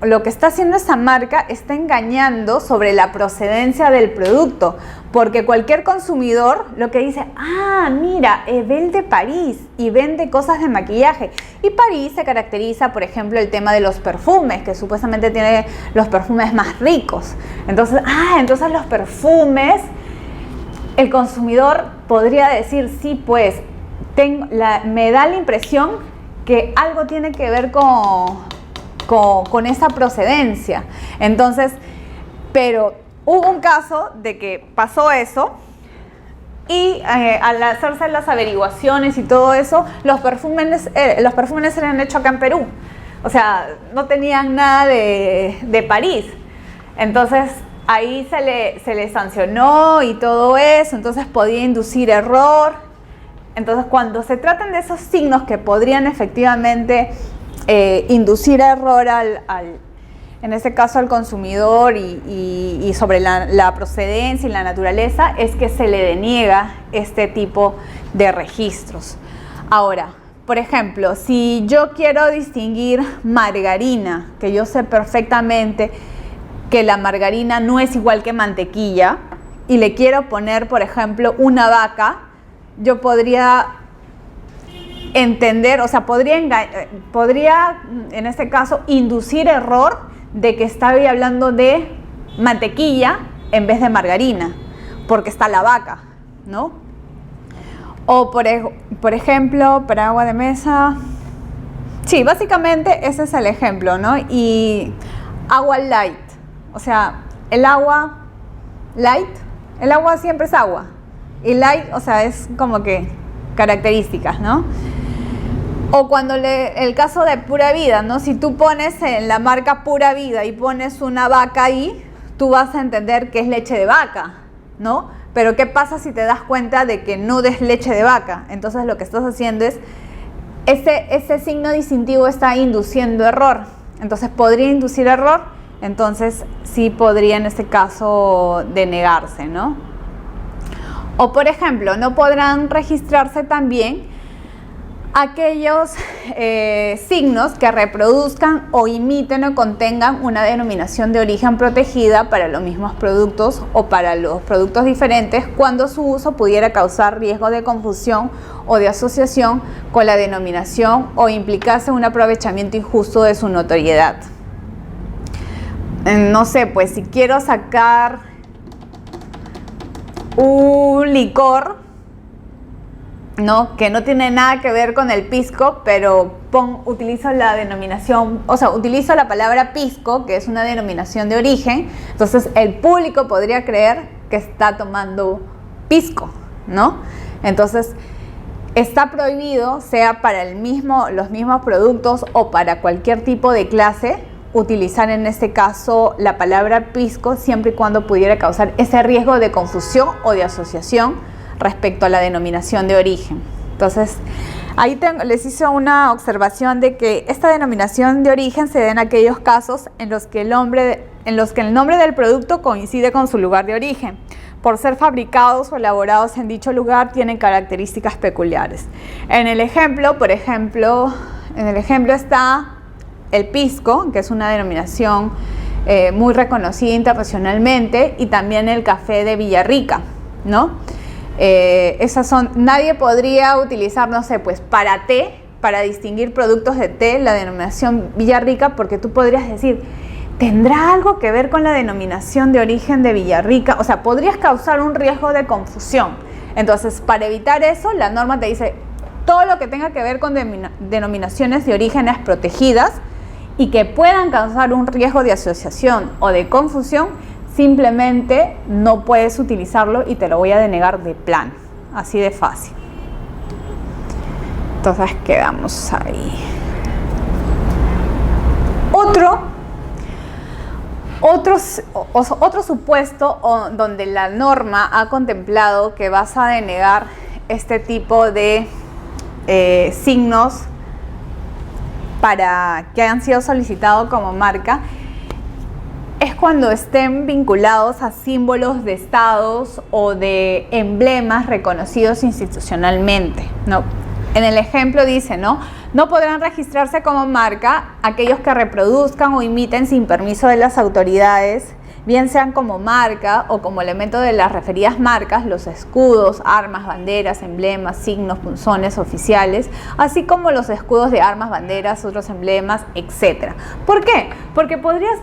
Speaker 1: lo que está haciendo esa marca está engañando sobre la procedencia del producto, porque cualquier consumidor lo que dice, mira, Ebel de París y vende cosas de maquillaje. Y París se caracteriza, por ejemplo, el tema de los perfumes, que supuestamente tiene los perfumes más ricos. Entonces, entonces los perfumes, el consumidor podría decir, sí, pues, me da la impresión que algo tiene que ver con esa procedencia. Entonces, pero hubo un caso de que pasó eso y al hacerse las averiguaciones y todo eso, los perfumes eran hechos acá en Perú. O sea, no tenían nada de París. Entonces, ahí se le sancionó y todo eso, entonces podía inducir error. Entonces, cuando se tratan de esos signos que podrían efectivamente inducir error en este caso al consumidor y sobre la procedencia y la naturaleza, es que se le deniega este tipo de registros. Ahora, por ejemplo, si yo quiero distinguir margarina, que yo sé perfectamente que la margarina no es igual que mantequilla, y le quiero poner, por ejemplo, una vaca, yo podría entender, o sea, podría en este caso inducir error de que estaba hablando de mantequilla en vez de margarina, porque está la vaca, ¿no? O por ejemplo, para agua de mesa, sí, básicamente ese es el ejemplo, ¿no? Y agua light, o sea, el agua light, el agua siempre es agua. Y light, o sea, es como que características, ¿no? O cuando el caso de Pura Vida, ¿no? Si tú pones en la marca Pura Vida y pones una vaca ahí, tú vas a entender que es leche de vaca, ¿no? Pero ¿qué pasa si te das cuenta de que no es leche de vaca? Entonces lo que estás haciendo es, ese signo distintivo está induciendo error. Entonces podría inducir error, entonces sí podría en este caso denegarse, ¿no? O por ejemplo, no podrán registrarse también aquellos signos que reproduzcan o imiten o contengan una denominación de origen protegida para los mismos productos o para los productos diferentes cuando su uso pudiera causar riesgo de confusión o de asociación con la denominación o implicarse un aprovechamiento injusto de su notoriedad. No sé, pues si quiero sacar un licor, ¿no? Que no tiene nada que ver con el pisco, pero utilizo la denominación, o sea, utilizo la palabra pisco, que es una denominación de origen, entonces el público podría creer que está tomando pisco, ¿no? Entonces, está prohibido, sea para los mismos productos o para cualquier tipo de clase, utilizar en este caso la palabra pisco, siempre y cuando pudiera causar ese riesgo de confusión o de asociación respecto a la denominación de origen. Entonces, ahí les hice una observación de que esta denominación de origen se da en aquellos casos en los que el nombre del producto coincide con su lugar de origen. Por ser fabricados o elaborados en dicho lugar, tienen características peculiares. En el ejemplo, por ejemplo, está el pisco, que es una denominación muy reconocida internacionalmente, y también el café de Villarrica, ¿no? Nadie podría utilizar, no sé, pues para té, para distinguir productos de té, la denominación Villarrica, porque tú podrías decir, ¿tendrá algo que ver con la denominación de origen de Villarrica? O sea, podrías causar un riesgo de confusión. Entonces, para evitar eso, la norma te dice, todo lo que tenga que ver con denominaciones de orígenes protegidas y que puedan causar un riesgo de asociación o de confusión, simplemente no puedes utilizarlo y te lo voy a denegar de plano, así de fácil. Entonces quedamos ahí. Otro supuesto donde la norma ha contemplado que vas a denegar este tipo de signos para que hayan sido solicitados como marca es cuando estén vinculados a símbolos de estados o de emblemas reconocidos institucionalmente, ¿no? En el ejemplo dice, ¿no? No podrán registrarse como marca aquellos que reproduzcan o imiten sin permiso de las autoridades, bien sean como marca o como elemento de las referidas marcas, los escudos, armas, banderas, emblemas, signos, punzones oficiales, así como los escudos de armas, banderas, otros emblemas, etc. ¿Por qué? Porque podrías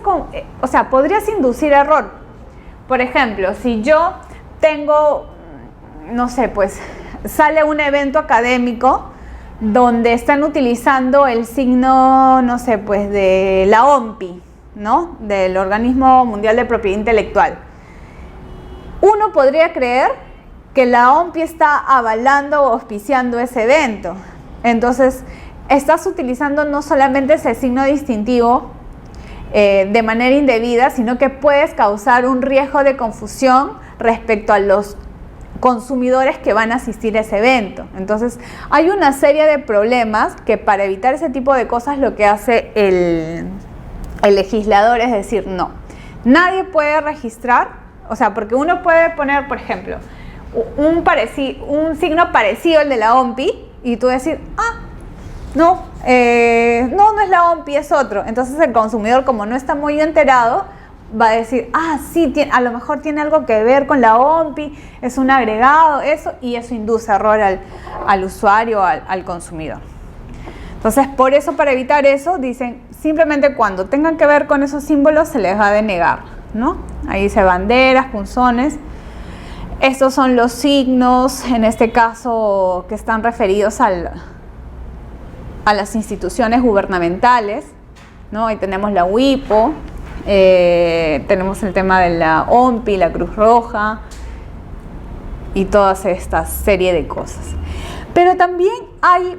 Speaker 1: inducir error. Por ejemplo, si yo tengo, no sé, pues sale un evento académico donde están utilizando el signo, no sé, pues de la OMPI, ¿no? Del Organismo Mundial de Propiedad Intelectual. Uno podría creer que la OMPI está avalando o auspiciando ese evento. Entonces, estás utilizando no solamente ese signo distintivo de manera indebida, sino que puedes causar un riesgo de confusión respecto a los consumidores que van a asistir a ese evento. Entonces, hay una serie de problemas que para evitar ese tipo de cosas lo que hace el legislador es decir, no, nadie puede registrar, o sea, porque uno puede poner, por ejemplo, un signo parecido al de la OMPI y tú decir, no es la OMPI, es otro. Entonces el consumidor, como no está muy enterado, va a decir, sí, a lo mejor tiene algo que ver con la OMPI, es un agregado, eso, y eso induce error al usuario, al consumidor. Entonces, por eso, para evitar eso, dicen, simplemente cuando tengan que ver con esos símbolos se les va a denegar, ¿no? Ahí dice banderas, punzones. Estos son los signos, en este caso, que están referidos a las instituciones gubernamentales, ¿no? Ahí tenemos la WIPO, tenemos el tema de la OMPI, la Cruz Roja y todas estas serie de cosas. Pero también hay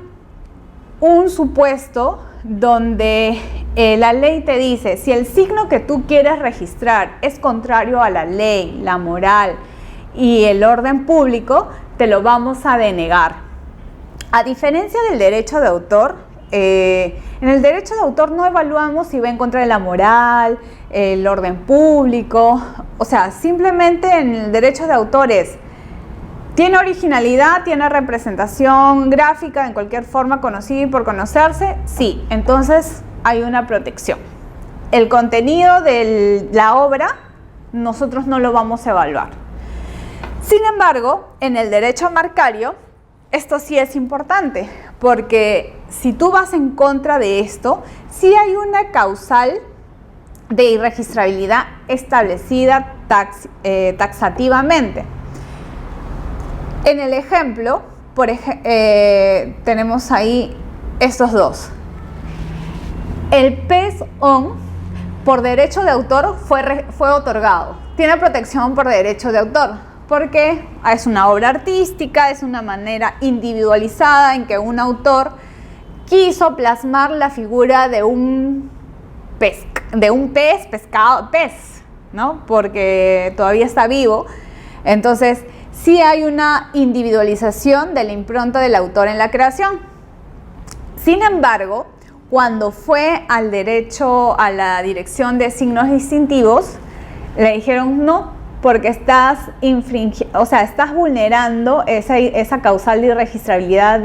Speaker 1: un supuesto donde la ley te dice, si el signo que tú quieres registrar es contrario a la ley, la moral y el orden público, te lo vamos a denegar. A diferencia del derecho de autor, en el derecho de autor no evaluamos si va en contra de la moral, el orden público, o sea, simplemente en el derecho de autor ¿tiene originalidad? ¿Tiene representación gráfica en cualquier forma conocida y por conocerse? Sí, entonces hay una protección. El contenido de la obra nosotros no lo vamos a evaluar. Sin embargo, en el derecho marcario, esto sí es importante, porque si tú vas en contra de esto, sí hay una causal de irregistrabilidad establecida taxativamente. En el ejemplo, tenemos ahí estos dos. El PES-ON, por derecho de autor, fue otorgado. Tiene protección por derecho de autor, porque es una obra artística, es una manera individualizada en que un autor quiso plasmar la figura de un pez, ¿no? Porque todavía está vivo. Entonces, sí hay una individualización de la impronta del autor en la creación. Sin embargo, cuando fue al derecho a la dirección de signos distintivos, le dijeron no, porque estás vulnerando esa causal de irregistrabilidad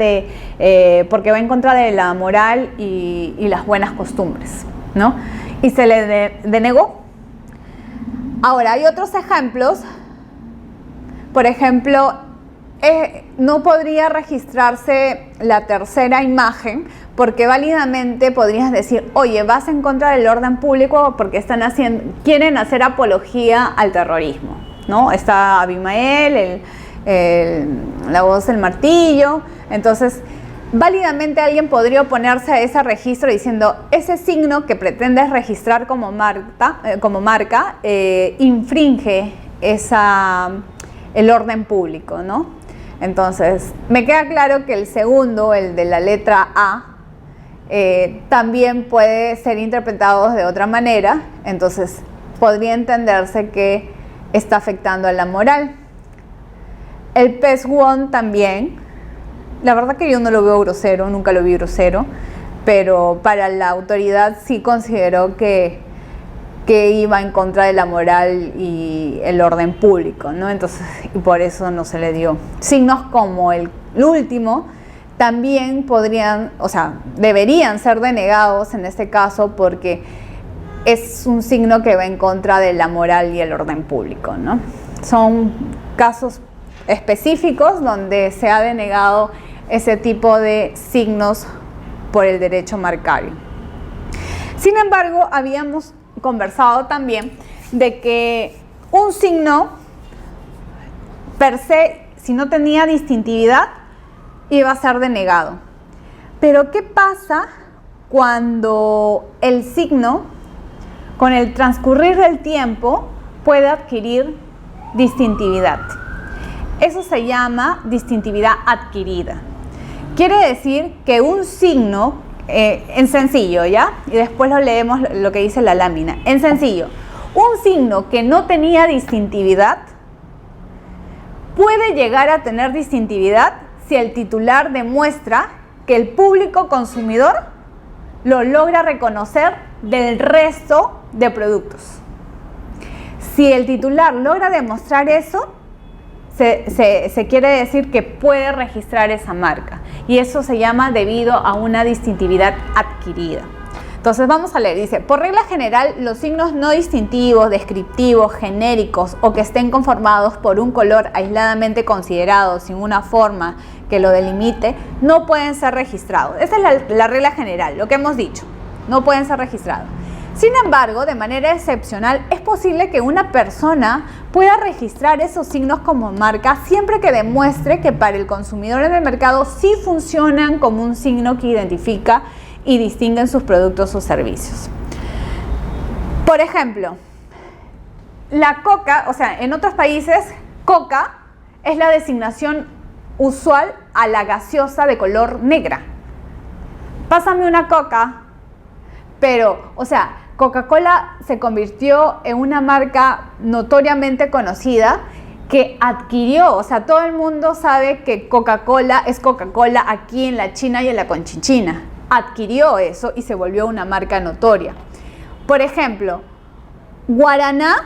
Speaker 1: porque va en contra de la moral y las buenas costumbres, ¿no? Y se le denegó. Ahora, hay otros ejemplos. Por ejemplo, no podría registrarse la tercera imagen porque válidamente podrías decir, oye, vas en contra del orden público porque quieren hacer apología al terrorismo, ¿no? Está Abimael, la voz del martillo. Entonces, válidamente alguien podría oponerse a ese registro diciendo, ese signo que pretendes registrar como marca infringe el orden público, ¿no? Entonces, me queda claro que el segundo, el de la letra A, también puede ser interpretado de otra manera. Entonces, podría entenderse que está afectando a la moral. El PES-ON también. La verdad que yo no lo veo grosero, nunca lo vi grosero, pero para la autoridad sí consideró que iba en contra de la moral y el orden público, ¿no? Entonces, y por eso no se le dio. Signos como el último también deberían ser denegados en este caso porque es un signo que va en contra de la moral y el orden público, ¿no? Son casos específicos donde se ha denegado ese tipo de signos por el derecho marcario. Sin embargo, habíamos conversado también de que un signo per se, si no tenía distintividad, iba a ser denegado. Pero ¿qué pasa cuando el signo, con el transcurrir del tiempo, puede adquirir distintividad? Eso se llama distintividad adquirida. Quiere decir que un signo, en sencillo, ¿ya? Y después lo leemos lo que dice la lámina. En sencillo, un signo que no tenía distintividad puede llegar a tener distintividad si el titular demuestra que el público consumidor lo logra reconocer del resto de productos. Si el titular logra demostrar eso, se quiere decir que puede registrar esa marca, y eso se llama debido a una distintividad adquirida. Entonces vamos a leer, dice, por regla general, los signos no distintivos, descriptivos, genéricos o que estén conformados por un color aisladamente considerado sin una forma que lo delimite, no pueden ser registrados. Esa es la regla general, lo que hemos dicho, no pueden ser registrados. Sin embargo, de manera excepcional, es posible que una persona pueda registrar esos signos como marca siempre que demuestre que para el consumidor en el mercado sí funcionan como un signo que identifica y distinguen sus productos o servicios. Por ejemplo, la Coca, en otros países, Coca es la designación usual a la gaseosa de color negra. pásame una coca, pero, o sea, Coca-Cola se convirtió en una marca notoriamente conocida que adquirió, o sea, todo el mundo sabe que Coca-Cola es Coca-Cola aquí en la China y en la Conchinchina. Adquirió eso y se volvió una marca notoria. Por ejemplo, guaraná,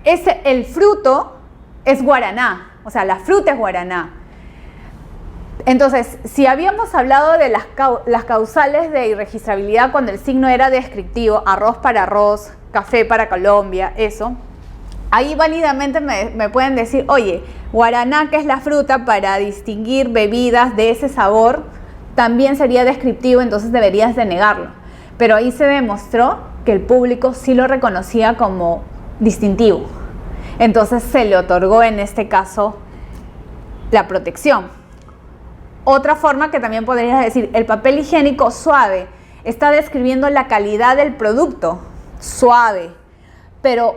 Speaker 1: el fruto es guaraná, o sea, la fruta es guaraná. Entonces, si habíamos hablado de las causales de irregistrabilidad cuando el signo era descriptivo, arroz para arroz, café para Colombia, eso, ahí válidamente me pueden decir, oye, guaraná, que es la fruta para distinguir bebidas de ese sabor, también sería descriptivo, entonces deberías de negarlo. Pero ahí se demostró que el público sí lo reconocía como distintivo. Entonces se le otorgó en este caso la protección. Otra forma que también podrías decir, el papel higiénico suave está describiendo la calidad del producto, suave, pero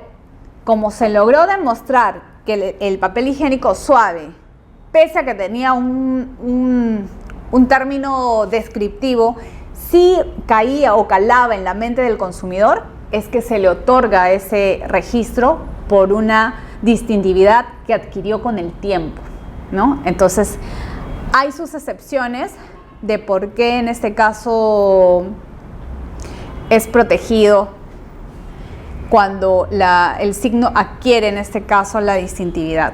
Speaker 1: como se logró demostrar que el papel higiénico suave, pese a que tenía un término descriptivo, sí caía o calaba en la mente del consumidor, es que se le otorga ese registro por una distintividad que adquirió con el tiempo, ¿no? Entonces, hay sus excepciones de por qué en este caso es protegido cuando el signo adquiere en este caso la distintividad.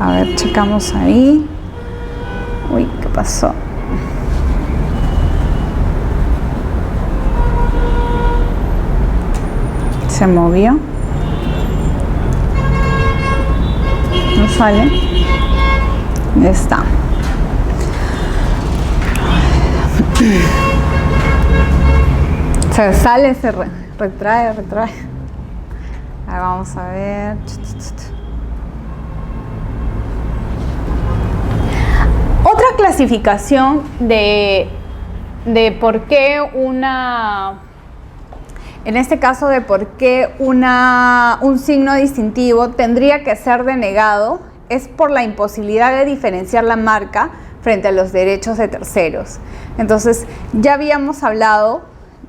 Speaker 1: A ver, checamos ahí. Uy, ¿qué pasó? Se movió. No sale. Ya está. Se sale, se retrae. A ver, vamos a ver. Otra clasificación de por qué en este caso de por qué un signo distintivo tendría que ser denegado es por la imposibilidad de diferenciar la marca frente a los derechos de terceros. Entonces, ya habíamos hablado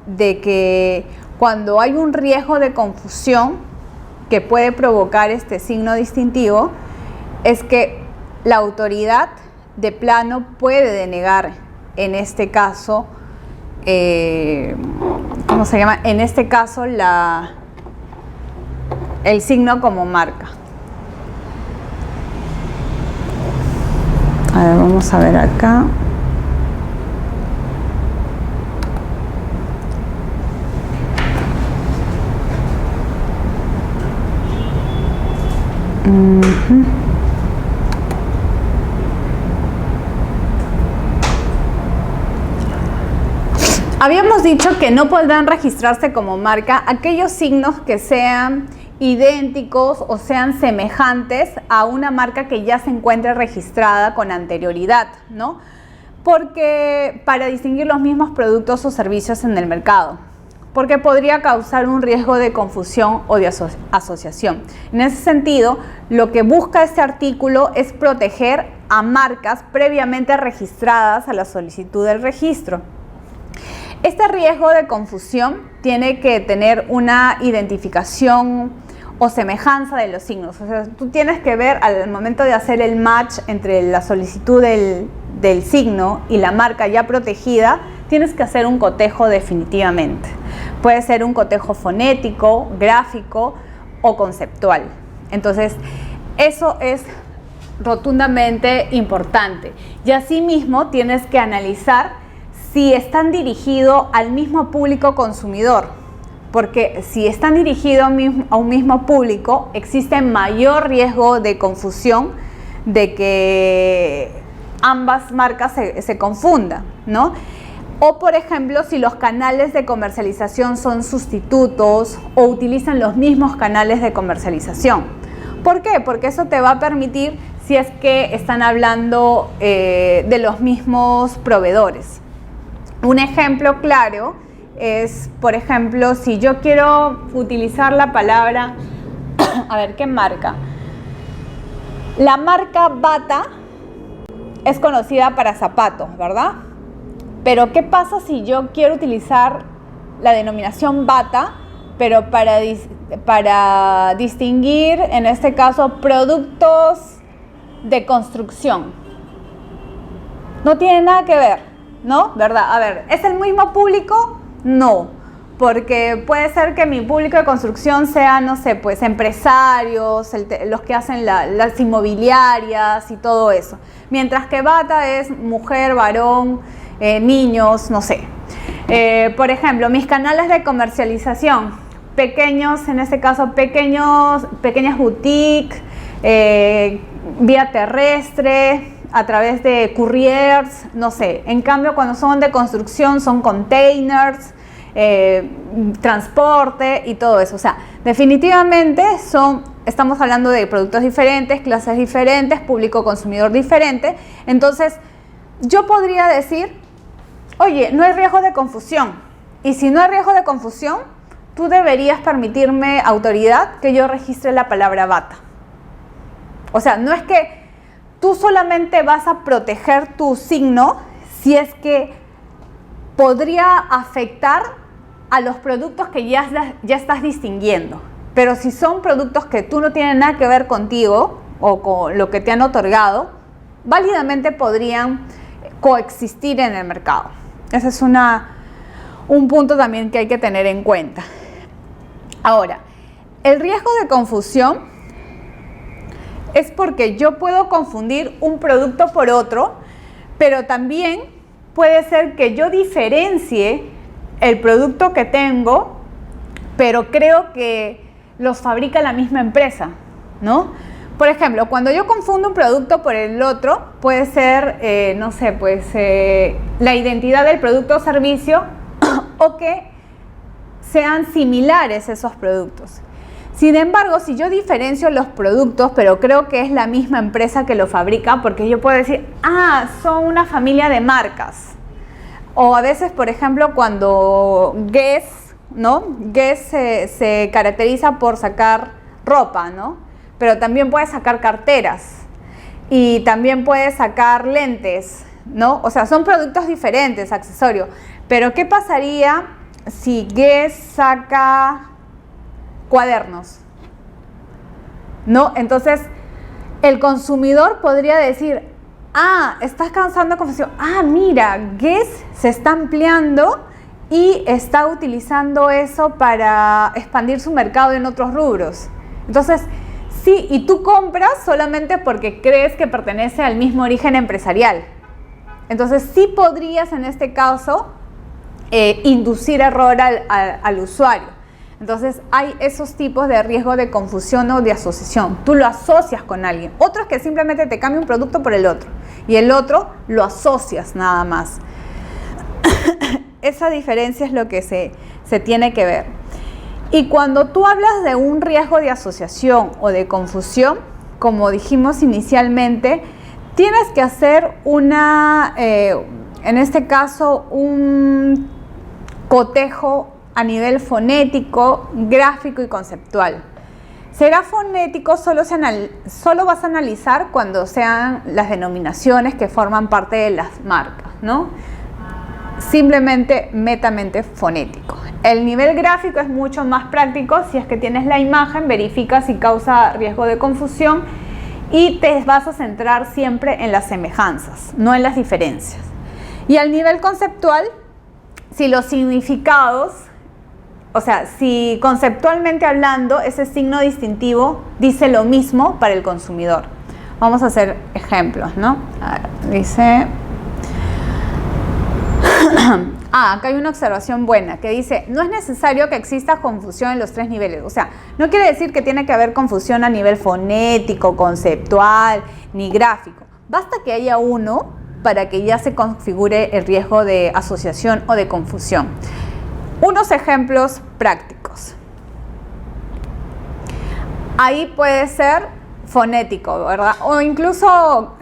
Speaker 1: de que cuando hay un riesgo de confusión que puede provocar este signo distintivo, es que la autoridad de plano puede denegar en este caso, ¿cómo se llama? En este caso el signo como marca. A ver, vamos a ver acá. Habíamos dicho que no podrán registrarse como marca aquellos signos que sean idénticos o sean semejantes a una marca que ya se encuentre registrada con anterioridad, ¿no? Porque para distinguir los mismos productos o servicios en el mercado, porque podría causar un riesgo de confusión o de asociación. En ese sentido, lo que busca este artículo es proteger a marcas previamente registradas a la solicitud del registro. Este riesgo de confusión tiene que tener una identificación o semejanza de los signos. O sea, tú tienes que ver al momento de hacer el match entre la solicitud del signo y la marca ya protegida, tienes que hacer un cotejo definitivamente. Puede ser un cotejo fonético, gráfico o conceptual. Entonces, eso es rotundamente importante. Y asimismo tienes que analizar si están dirigidos al mismo público consumidor, porque si están dirigidos a un mismo público, existe mayor riesgo de confusión, de que ambas marcas se confundan, ¿no? O, por ejemplo, si los canales de comercialización son sustitutos o utilizan los mismos canales de comercialización. ¿Por qué? Porque eso te va a permitir si es que están hablando de los mismos proveedores. Un ejemplo claro es, por ejemplo, si yo quiero utilizar la palabra, a ver, ¿qué marca? La marca Bata es conocida para zapatos, ¿verdad? Pero ¿qué pasa si yo quiero utilizar la denominación bata, pero para distinguir, en este caso, productos de construcción? No tiene nada que ver, ¿no? ¿Verdad? A ver, ¿es el mismo público? No, porque puede ser que mi público de construcción sea, no sé, pues empresarios, los que hacen las inmobiliarias y todo eso. Mientras que bata es mujer, varón, niños, no sé. Por ejemplo, mis canales de comercialización, pequeños, en este caso pequeñas boutiques, vía terrestre, a través de couriers, no sé. En cambio, cuando son de construcción, son containers, transporte y todo eso. O sea, definitivamente estamos hablando de productos diferentes, clases diferentes, público consumidor diferente. Entonces, yo podría decir, oye, no hay riesgo de confusión. Y si no hay riesgo de confusión, tú deberías permitirme, autoridad, que yo registre la palabra bata. O sea, no es que tú solamente vas a proteger tu signo si es que podría afectar a los productos que ya estás distinguiendo. Pero si son productos que tú no tienen nada que ver contigo o con lo que te han otorgado, válidamente podrían coexistir en el mercado. Ese es un punto también que hay que tener en cuenta. Ahora, el riesgo de confusión es porque yo puedo confundir un producto por otro, pero también puede ser que yo diferencie el producto que tengo, pero creo que los fabrica la misma empresa, ¿no? Por ejemplo, cuando yo confundo un producto por el otro, puede ser, no sé, pues la identidad del producto o servicio o que sean similares esos productos. Sin embargo, si yo diferencio los productos, pero creo que es la misma empresa que lo fabrica, porque yo puedo decir, son una familia de marcas. O a veces, por ejemplo, cuando Guess, ¿no? Guess se caracteriza por sacar ropa, ¿no? Pero también puede sacar carteras y también puede sacar lentes, ¿no? O sea, son productos diferentes, accesorios. Pero ¿qué pasaría si Guess saca cuadernos? ¿No? Entonces, el consumidor podría decir, estás causando confusión. Mira, Guess se está ampliando y está utilizando eso para expandir su mercado en otros rubros. Entonces, sí, y tú compras solamente porque crees que pertenece al mismo origen empresarial. Entonces, sí podrías en este caso inducir error al usuario. Entonces, hay esos tipos de riesgo de confusión o de asociación. Tú lo asocias con alguien. Otro es que simplemente te cambia un producto por el otro. Y el otro lo asocias nada más. Esa diferencia es lo que se tiene que ver. Y cuando tú hablas de un riesgo de asociación o de confusión, como dijimos inicialmente, tienes que hacer en este caso, un cotejo a nivel fonético, gráfico y conceptual. Será fonético, solo vas a analizar cuando sean las denominaciones que forman parte de las marcas, ¿no? Simplemente netamente fonético. El nivel gráfico es mucho más práctico. Si es que tienes la imagen, verifica si causa riesgo de confusión y te vas a centrar siempre en las semejanzas, no en las diferencias. Y al nivel conceptual, si los significados, o sea, si conceptualmente hablando, ese signo distintivo dice lo mismo para el consumidor. Vamos a hacer ejemplos, ¿no? A ver, dice... acá hay una observación buena que dice, no es necesario que exista confusión en los tres niveles. O sea, no quiere decir que tiene que haber confusión a nivel fonético, conceptual, ni gráfico. Basta que haya uno para que ya se configure el riesgo de asociación o de confusión. Unos ejemplos prácticos. Ahí puede ser fonético, ¿verdad? O incluso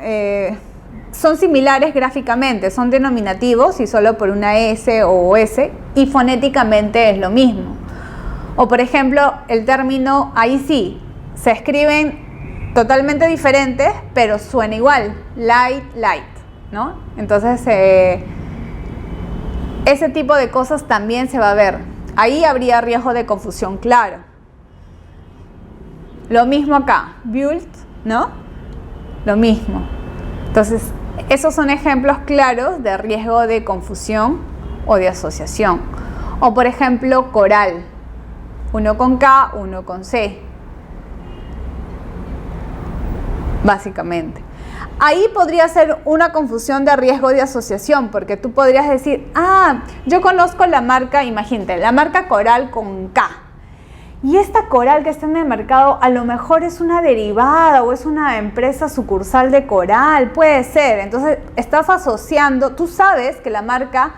Speaker 1: son similares gráficamente, son denominativos y solo por una S o S, y fonéticamente es lo mismo. O por ejemplo, el término, ahí sí, se escriben totalmente diferentes, pero suena igual, light, light. ¿no? Entonces, ese tipo de cosas también se va a ver. Ahí habría riesgo de confusión, claro. Lo mismo acá, build, ¿no? Lo mismo. Entonces, esos son ejemplos claros de riesgo de confusión o de asociación. O por ejemplo, coral. Uno con K, uno con C. Básicamente. Ahí podría ser una confusión de riesgo de asociación, porque tú podrías decir, yo conozco la marca, imagínate, la marca Coral con K. Y esta Coral que está en el mercado a lo mejor es una derivada o es una empresa sucursal de Coral, puede ser. Entonces estás asociando, tú sabes que la marca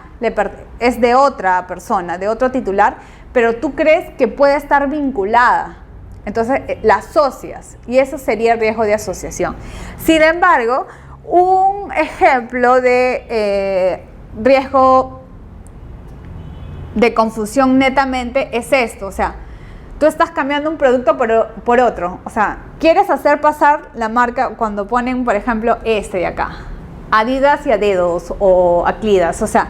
Speaker 1: es de otra persona, de otro titular, pero tú crees que puede estar vinculada. Entonces la asocias y eso sería el riesgo de asociación. Sin embargo, un ejemplo de riesgo de confusión netamente es esto, o sea, tú estás cambiando un producto por otro, o sea, quieres hacer pasar la marca cuando ponen, por ejemplo, este de acá, Adidas y Adidas o Aclidas, o sea,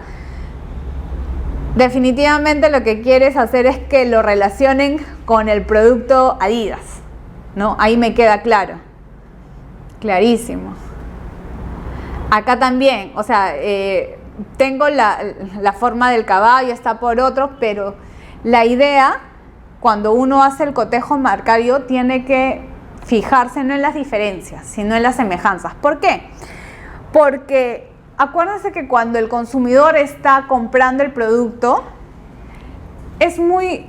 Speaker 1: definitivamente lo que quieres hacer es que lo relacionen con el producto Adidas, ¿no? Ahí me queda claro, clarísimo. Acá también, o sea, tengo la forma del caballo, está por otro, pero la idea, cuando uno hace el cotejo marcario, tiene que fijarse no en las diferencias, sino en las semejanzas. ¿Por qué? Porque acuérdense que cuando el consumidor está comprando el producto, es muy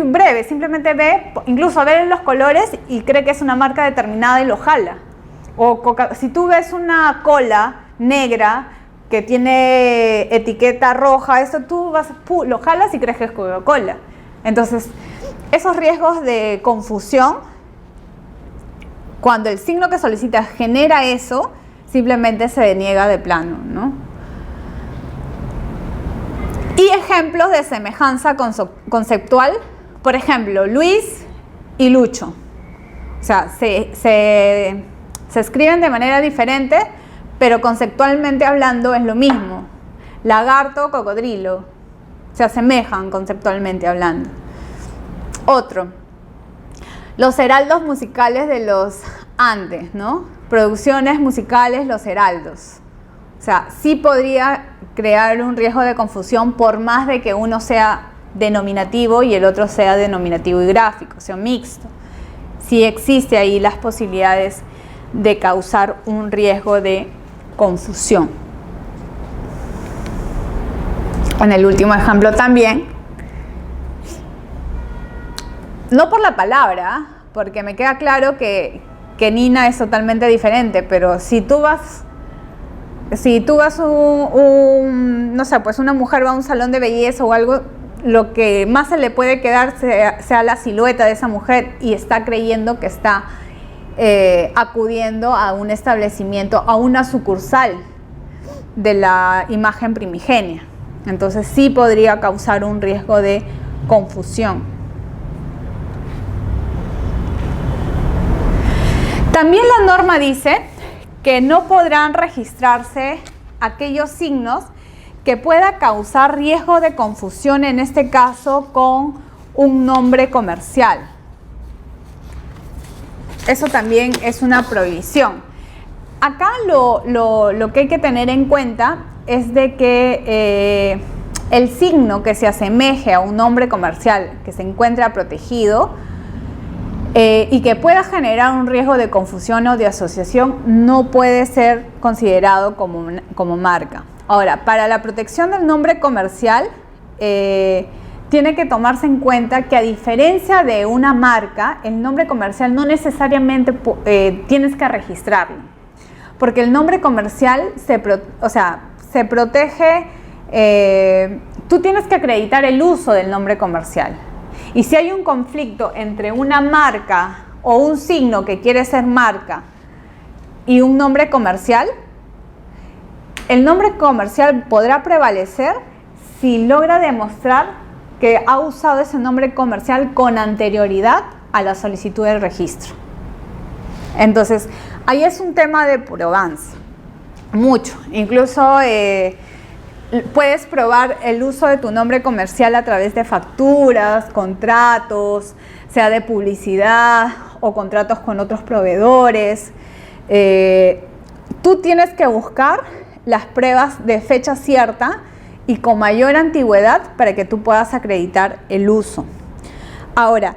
Speaker 1: breve, simplemente ve, incluso ve los colores y cree que es una marca determinada y lo jala. O si tú ves una cola negra que tiene etiqueta roja, eso tú lo jalas y crees que es Coca-Cola. Entonces, esos riesgos de confusión, cuando el signo que solicitas genera eso, simplemente se deniega de plano, ¿no? Y ejemplos de semejanza conceptual, por ejemplo, Luis y Lucho. O sea, se escriben de manera diferente, pero conceptualmente hablando es lo mismo. Lagarto, cocodrilo. Se asemejan conceptualmente hablando. Otro. Los heraldos musicales de los Andes, ¿no? Producciones musicales, los heraldos. O sea, sí podría crear un riesgo de confusión por más de que uno sea denominativo y el otro sea denominativo y gráfico, sea mixto. Sí existe ahí las posibilidades de causar un riesgo de confusión. En el último ejemplo también, no por la palabra, porque me queda claro que Nina es totalmente diferente, pero si tú vas no sé, pues una mujer va a un salón de belleza o algo, lo que más se le puede quedar sea la silueta de esa mujer y está creyendo que está acudiendo a un establecimiento, a una sucursal de la imagen primigenia. Entonces sí podría causar un riesgo de confusión. También la norma dice que no podrán registrarse aquellos signos que pueda causar riesgo de confusión, en este caso con un nombre comercial. Eso también es una prohibición. Acá lo que hay que tener en cuenta es de que el signo que se asemeje a un nombre comercial que se encuentra protegido y que pueda generar un riesgo de confusión o de asociación no puede ser considerado como marca. Ahora, para la protección del nombre comercial tiene que tomarse en cuenta que, a diferencia de una marca, el nombre comercial no necesariamente tienes que registrarlo, porque el nombre comercial se protege, tú tienes que acreditar el uso del nombre comercial. Y si hay un conflicto entre una marca o un signo que quiere ser marca y un nombre comercial, el nombre comercial podrá prevalecer si logra demostrar que ha usado ese nombre comercial con anterioridad a la solicitud del registro. Entonces, ahí es un tema de probanza. mucho. Incluso puedes probar el uso de tu nombre comercial a través de facturas, contratos, sea de publicidad o contratos con otros proveedores. Tú tienes que buscar las pruebas de fecha cierta y con mayor antigüedad para que tú puedas acreditar el uso. Ahora,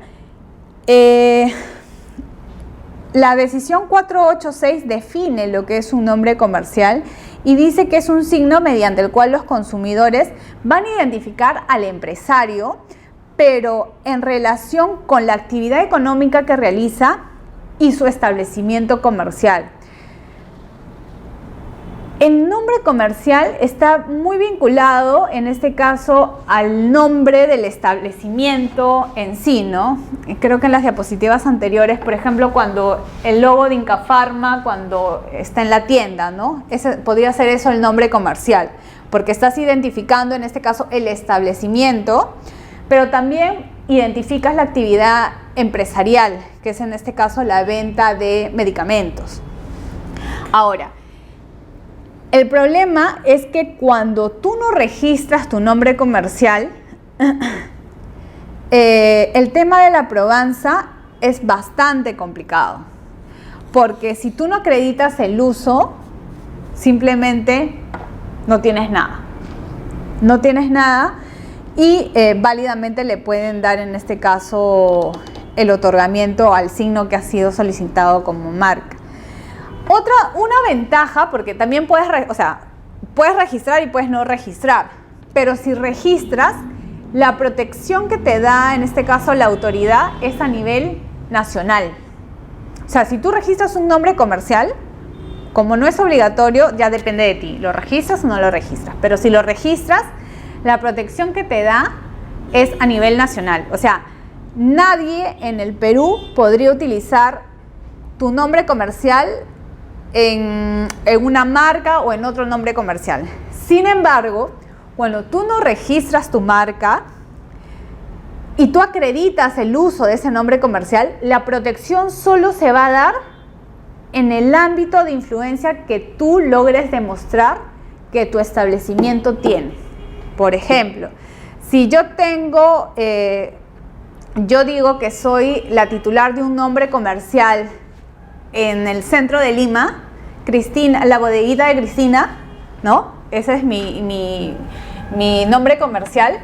Speaker 1: la decisión 486 define lo que es un nombre comercial y dice que es un signo mediante el cual los consumidores van a identificar al empresario, pero en relación con la actividad económica que realiza y su establecimiento comercial. El nombre comercial está muy vinculado, en este caso, al nombre del establecimiento en sí, ¿no? Creo que en las diapositivas anteriores, por ejemplo, cuando el logo de Inca Pharma, cuando está en la tienda, ¿no? Podría ser eso el nombre comercial, porque estás identificando, en este caso, el establecimiento, pero también identificas la actividad empresarial, que es en este caso la venta de medicamentos. Ahora, el problema es que cuando tú no registras tu nombre comercial, el tema de la probanza es bastante complicado, porque si tú no acreditas el uso, simplemente no tienes nada. No tienes nada y válidamente le pueden dar, en este caso, el otorgamiento al signo que ha sido solicitado como marca. Una ventaja, porque también puedes registrar y puedes no registrar, pero si registras, la protección que te da, en este caso, la autoridad es a nivel nacional. O sea, si tú registras un nombre comercial, como no es obligatorio, ya depende de ti, ¿lo registras o no lo registras? Pero si lo registras, la protección que te da es a nivel nacional. O sea, nadie en el Perú podría utilizar tu nombre comercial en una marca o en otro nombre comercial. Sin embargo, cuando tú no registras tu marca y tú acreditas el uso de ese nombre comercial, la protección solo se va a dar en el ámbito de influencia que tú logres demostrar que tu establecimiento tiene. Por ejemplo, si yo digo que soy la titular de un nombre comercial en el centro de Lima, Cristina, la bodeguita de Cristina, ¿no? Ese es mi nombre comercial.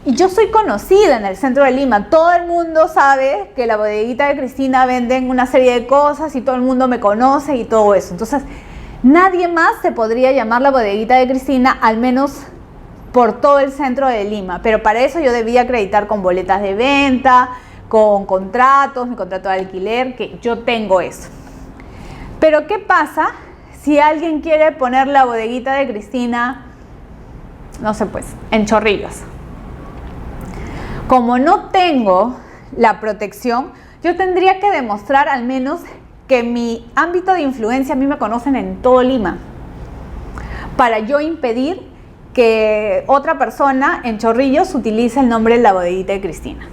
Speaker 1: Y yo soy conocida en el centro de Lima. Todo el mundo sabe que la bodeguita de Cristina venden una serie de cosas y todo el mundo me conoce y todo eso. Entonces, nadie más se podría llamar la bodeguita de Cristina, al menos por todo el centro de Lima. Pero para eso yo debía acreditar con boletas de venta, con contratos, mi contrato de alquiler, que yo tengo eso. Pero ¿qué pasa si alguien quiere poner la bodeguita de Cristina, no sé pues, en Chorrillos? Como no tengo la protección, yo tendría que demostrar al menos que mi ámbito de influencia, a mí me conocen en todo Lima, para yo impedir que otra persona en Chorrillos utilice el nombre de la bodeguita de Cristina.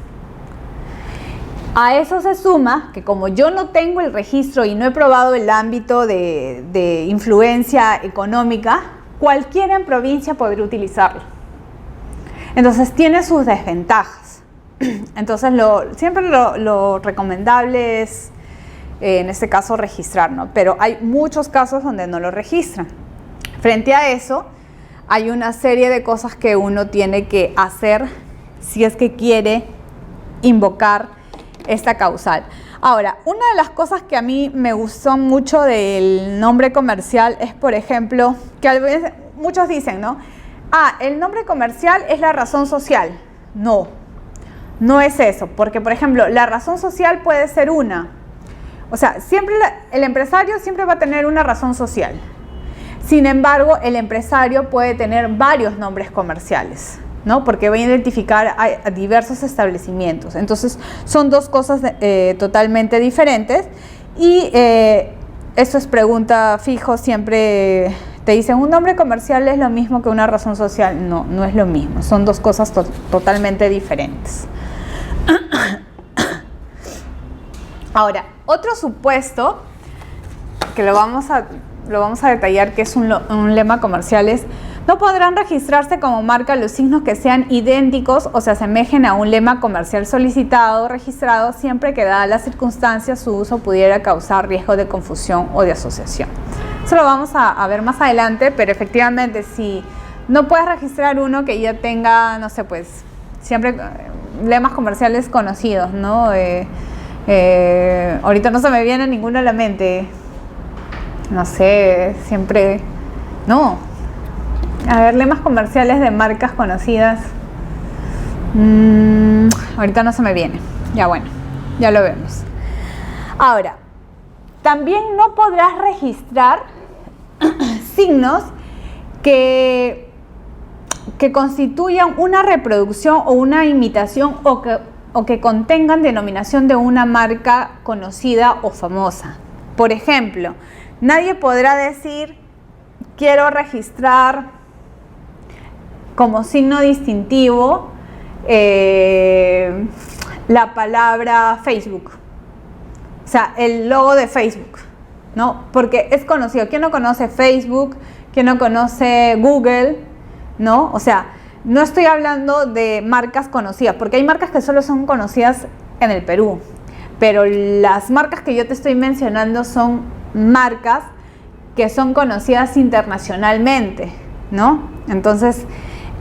Speaker 1: A eso se suma que como yo no tengo el registro y no he probado el ámbito de influencia económica, cualquiera en provincia podría utilizarlo. Entonces tiene sus desventajas. Entonces siempre lo recomendable es, en este caso, registrar, ¿no? Pero hay muchos casos donde no lo registran. Frente a eso, hay una serie de cosas que uno tiene que hacer si es que quiere invocar esta causal. Ahora, una de las cosas que a mí me gustó mucho del nombre comercial es, por ejemplo, que a veces muchos dicen, ¿no? El nombre comercial es la razón social. No, no es eso, porque, por ejemplo, la razón social puede ser una. O sea, siempre el empresario siempre va a tener una razón social. Sin embargo, el empresario puede tener varios nombres comerciales, ¿no? Porque va a identificar a diversos establecimientos. Entonces, son dos cosas totalmente diferentes. Y eso es pregunta fijo, siempre te dicen, ¿un nombre comercial es lo mismo que una razón social? No, no es lo mismo. Son dos cosas totalmente diferentes. Ahora, otro supuesto que lo vamos a lo vamos a detallar, que es un lema comercial, es: no podrán registrarse como marca los signos que sean idénticos o se asemejen a un lema comercial solicitado o registrado, siempre que dadas las circunstancias su uso pudiera causar riesgo de confusión o de asociación. Eso lo vamos a ver más adelante, pero efectivamente si no puedes registrar uno que ya tenga, no sé, pues siempre lemas comerciales conocidos, ¿no? Ahorita no se me viene ninguno a la mente. No sé, siempre... No. A ver, lemas comerciales de marcas conocidas. Ahorita no se me viene. Ya bueno, ya lo vemos. Ahora, también no podrás registrar signos que constituyan una reproducción o una imitación o que contengan denominación de una marca conocida o famosa. Por ejemplo, nadie podrá decir: quiero registrar como signo distintivo la palabra Facebook, o sea, el logo de Facebook, ¿no? Porque es conocido. ¿Quién no conoce Facebook? ¿Quién no conoce Google? ¿No? O sea, no estoy hablando de marcas conocidas, porque hay marcas que solo son conocidas en el Perú, pero las marcas que yo te estoy mencionando son marcas que son conocidas internacionalmente, ¿no? Entonces,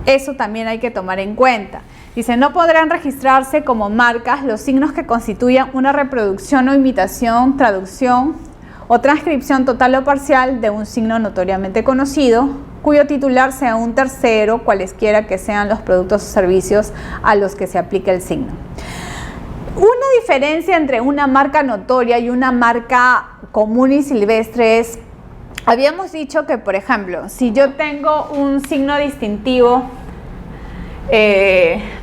Speaker 1: eso también hay que tomar en cuenta. Dice: no podrán registrarse como marcas los signos que constituyan una reproducción o imitación, traducción o transcripción total o parcial de un signo notoriamente conocido, cuyo titular sea un tercero, cualesquiera que sean los productos o servicios a los que se aplique el signo. Una diferencia entre una marca notoria y una marca común y silvestre es: habíamos dicho que, por ejemplo, si yo tengo un signo distintivo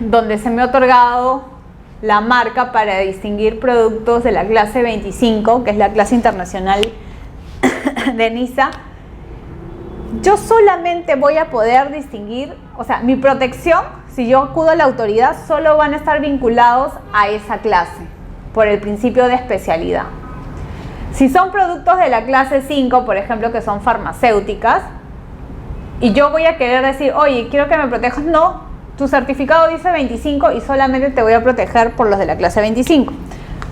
Speaker 1: donde se me ha otorgado la marca para distinguir productos de la clase 25, que es la clase internacional de NISA, yo solamente voy a poder distinguir, o sea, mi protección, si yo acudo a la autoridad, solo van a estar vinculados a esa clase, por el principio de especialidad. Si son productos de la clase 5, por ejemplo, que son farmacéuticas, y yo voy a querer decir: oye, quiero que me protejas, no, tu certificado dice 25 y solamente te voy a proteger por los de la clase 25.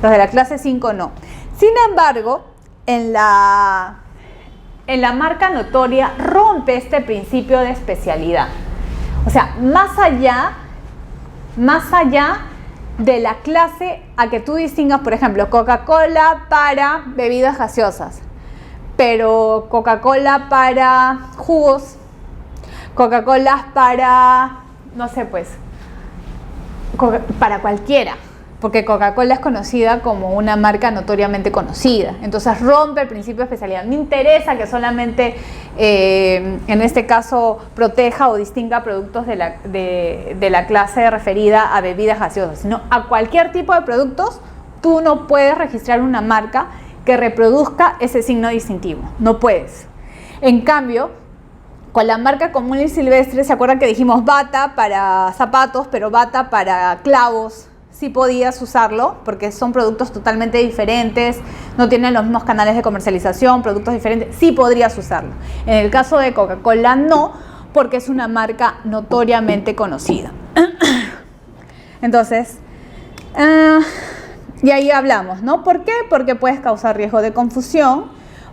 Speaker 1: Los de la clase 5 no. Sin embargo, en la marca notoria rompe este principio de especialidad. O sea, más allá de la clase a que tú distingas, por ejemplo, Coca-Cola para bebidas gaseosas, pero Coca-Cola para jugos, Coca-Cola para, no sé, pues, para cualquiera, porque Coca-Cola es conocida como una marca notoriamente conocida. Entonces rompe el principio de especialidad. No interesa que solamente, en este caso, proteja o distinga productos de la clase referida a bebidas gaseosas, sino a cualquier tipo de productos. Tú no puedes registrar una marca que reproduzca ese signo distintivo. No puedes. En cambio, con la marca común y silvestre, ¿se acuerdan que dijimos bata para zapatos, pero bata para clavos? Sí podías usarlo, porque son productos totalmente diferentes, no tienen los mismos canales de comercialización, productos diferentes, sí podrías usarlo. En el caso de Coca-Cola no, porque es una marca notoriamente conocida. Entonces, y ahí hablamos, ¿no? ¿Por qué? Porque puedes causar riesgo de confusión,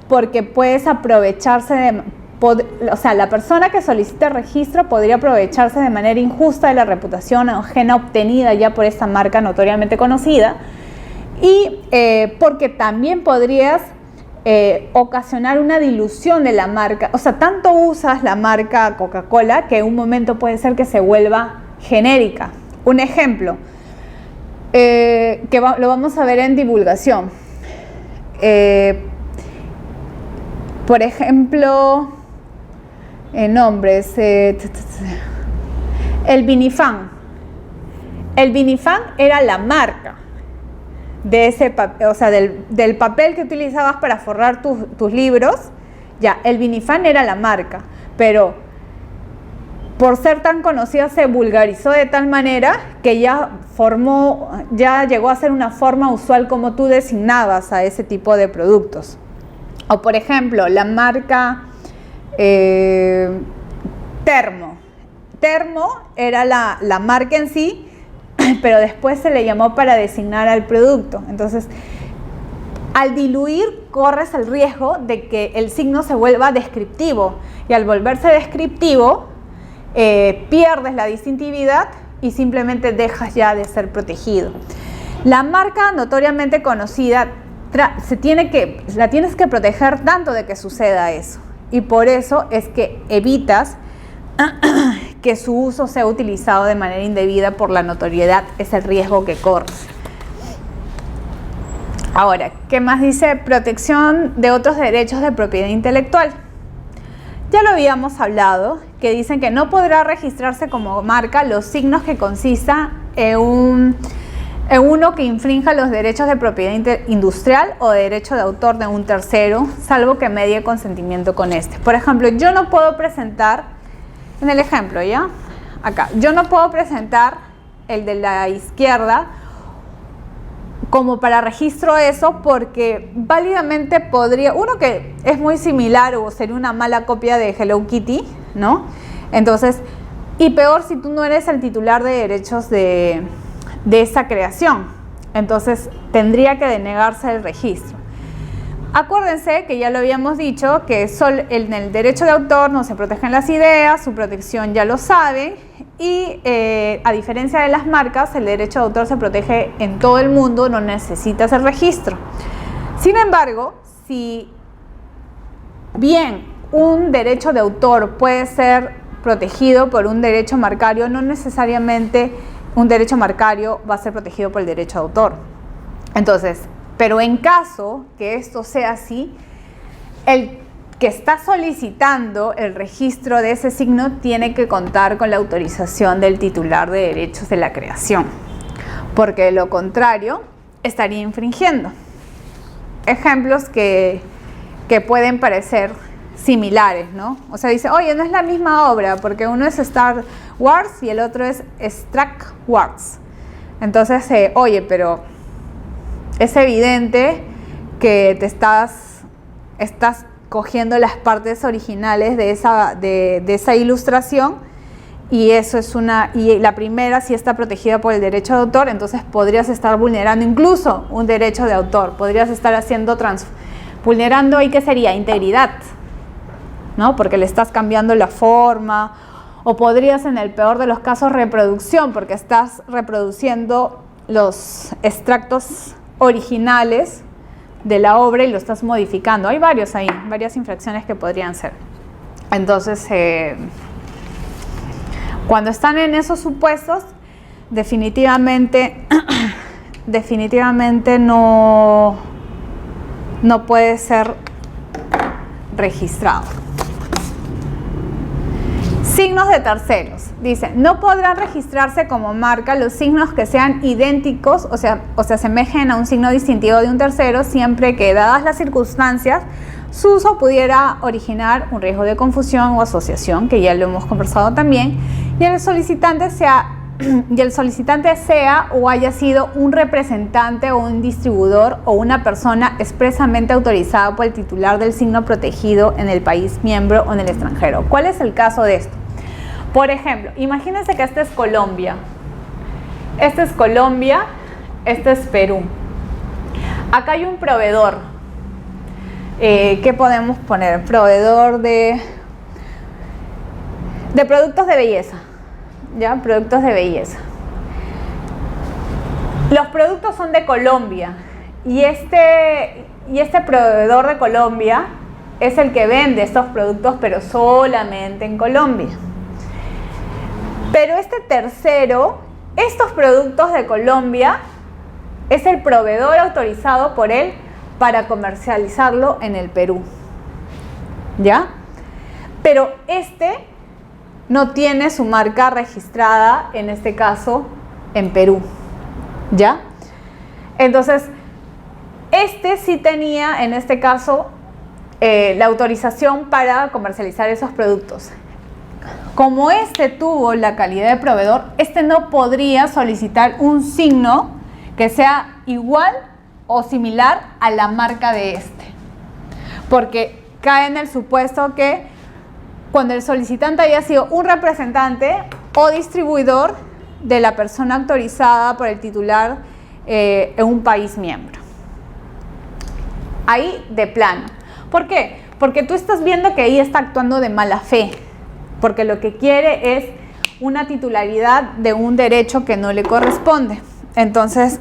Speaker 1: porque puedes aprovecharse o sea, la persona que solicita el registro podría aprovecharse de manera injusta de la reputación ajena obtenida ya por esta marca notoriamente conocida, y porque también podrías ocasionar una dilución de la marca. O sea, tanto usas la marca Coca-Cola que en un momento puede ser que se vuelva genérica. Un ejemplo, lo vamos a ver en divulgación. Por ejemplo, nombres, el Vinifan. El Vinifan era la marca de ese papel, o sea, del papel que utilizabas para forrar tus libros. Ya, el Vinifan era la marca, pero por ser tan conocida se vulgarizó de tal manera que ya llegó a ser una forma usual como tú designabas a ese tipo de productos. O por ejemplo, la marca Termo. Termo era la marca en sí, pero después se le llamó para designar al producto. Entonces, al diluir, corres el riesgo de que el signo se vuelva descriptivo. Y al volverse descriptivo, pierdes la distintividad y simplemente dejas ya de ser protegido. La marca notoriamente conocida la tienes que proteger tanto de que suceda eso. Y por eso es que evitas que su uso sea utilizado de manera indebida por la notoriedad. Es el riesgo que corres. Ahora, ¿qué más dice? Protección de otros derechos de propiedad intelectual. Ya lo habíamos hablado, que dicen que no podrá registrarse como marca los signos que consista en uno que infrinja los derechos de propiedad industrial o de derecho de autor de un tercero, salvo que medie consentimiento con este. Por ejemplo, yo no puedo presentar, en el ejemplo, ¿ya? Acá, yo no puedo presentar el de la izquierda como para registro eso, porque válidamente podría, uno que es muy similar o sería una mala copia de Hello Kitty, ¿no? Entonces, y peor si tú no eres el titular de derechos de esa creación, entonces tendría que denegarse el registro. Acuérdense que ya lo habíamos dicho, que en el derecho de autor no se protegen las ideas, su protección ya lo saben, y a diferencia de las marcas, el derecho de autor se protege en todo el mundo, no necesitas el registro. Sin embargo, si bien un derecho de autor puede ser protegido por un derecho marcario, no necesariamente un derecho marcario va a ser protegido por el derecho de autor. Entonces, pero en caso que esto sea así, el que está solicitando el registro de ese signo tiene que contar con la autorización del titular de derechos de la creación, porque de lo contrario estaría infringiendo. Ejemplos que pueden parecer similares, ¿no? O sea, dice, oye, no es la misma obra, porque uno es Star Wars y el otro es Star Wars. Entonces, oye, pero es evidente que te estás cogiendo las partes originales de esa ilustración, y eso es y la primera sí está protegida por el derecho de autor, entonces podrías estar vulnerando incluso un derecho de autor, podrías estar vulnerando, ¿y qué sería? Integridad, ¿no? Porque le estás cambiando la forma, o podrías, en el peor de los casos, reproducción, porque estás reproduciendo los extractos originales de la obra y lo estás modificando. Hay varias infracciones que podrían ser. Entonces, cuando están en esos supuestos, definitivamente no puede ser registrado. Signos de terceros. Dice, no podrán registrarse como marca los signos que sean idénticos o se asemejen a un signo distintivo de un tercero, siempre que, dadas las circunstancias, su uso pudiera originar un riesgo de confusión o asociación, que ya lo hemos conversado también, y el solicitante sea o haya sido un representante o un distribuidor o una persona expresamente autorizada por el titular del signo protegido en el país miembro o en el extranjero. ¿Cuál es el caso de esto? Por ejemplo, imagínense que este es Colombia. Este es Colombia, este es Perú. Acá hay un proveedor. ¿Qué podemos poner? Proveedor de productos de belleza. ¿Ya? Productos de belleza. Los productos son de Colombia y este proveedor de Colombia es el que vende estos productos, pero solamente en Colombia. Pero este tercero, estos productos de Colombia, es el proveedor autorizado por él para comercializarlo en el Perú. ¿Ya? Pero este no tiene su marca registrada, en este caso, en Perú. ¿Ya? Entonces, este sí tenía, en este caso, la autorización para comercializar esos productos. Como este tuvo la calidad de proveedor, este no podría solicitar un signo que sea igual o similar a la marca de este. porque cae en el supuesto que cuando el solicitante haya sido un representante o distribuidor de la persona autorizada por el titular en un país miembro. Ahí de plano. ¿Por qué? Porque tú estás viendo que ahí está actuando de mala fe, porque lo que quiere es una titularidad de un derecho que no le corresponde. Entonces,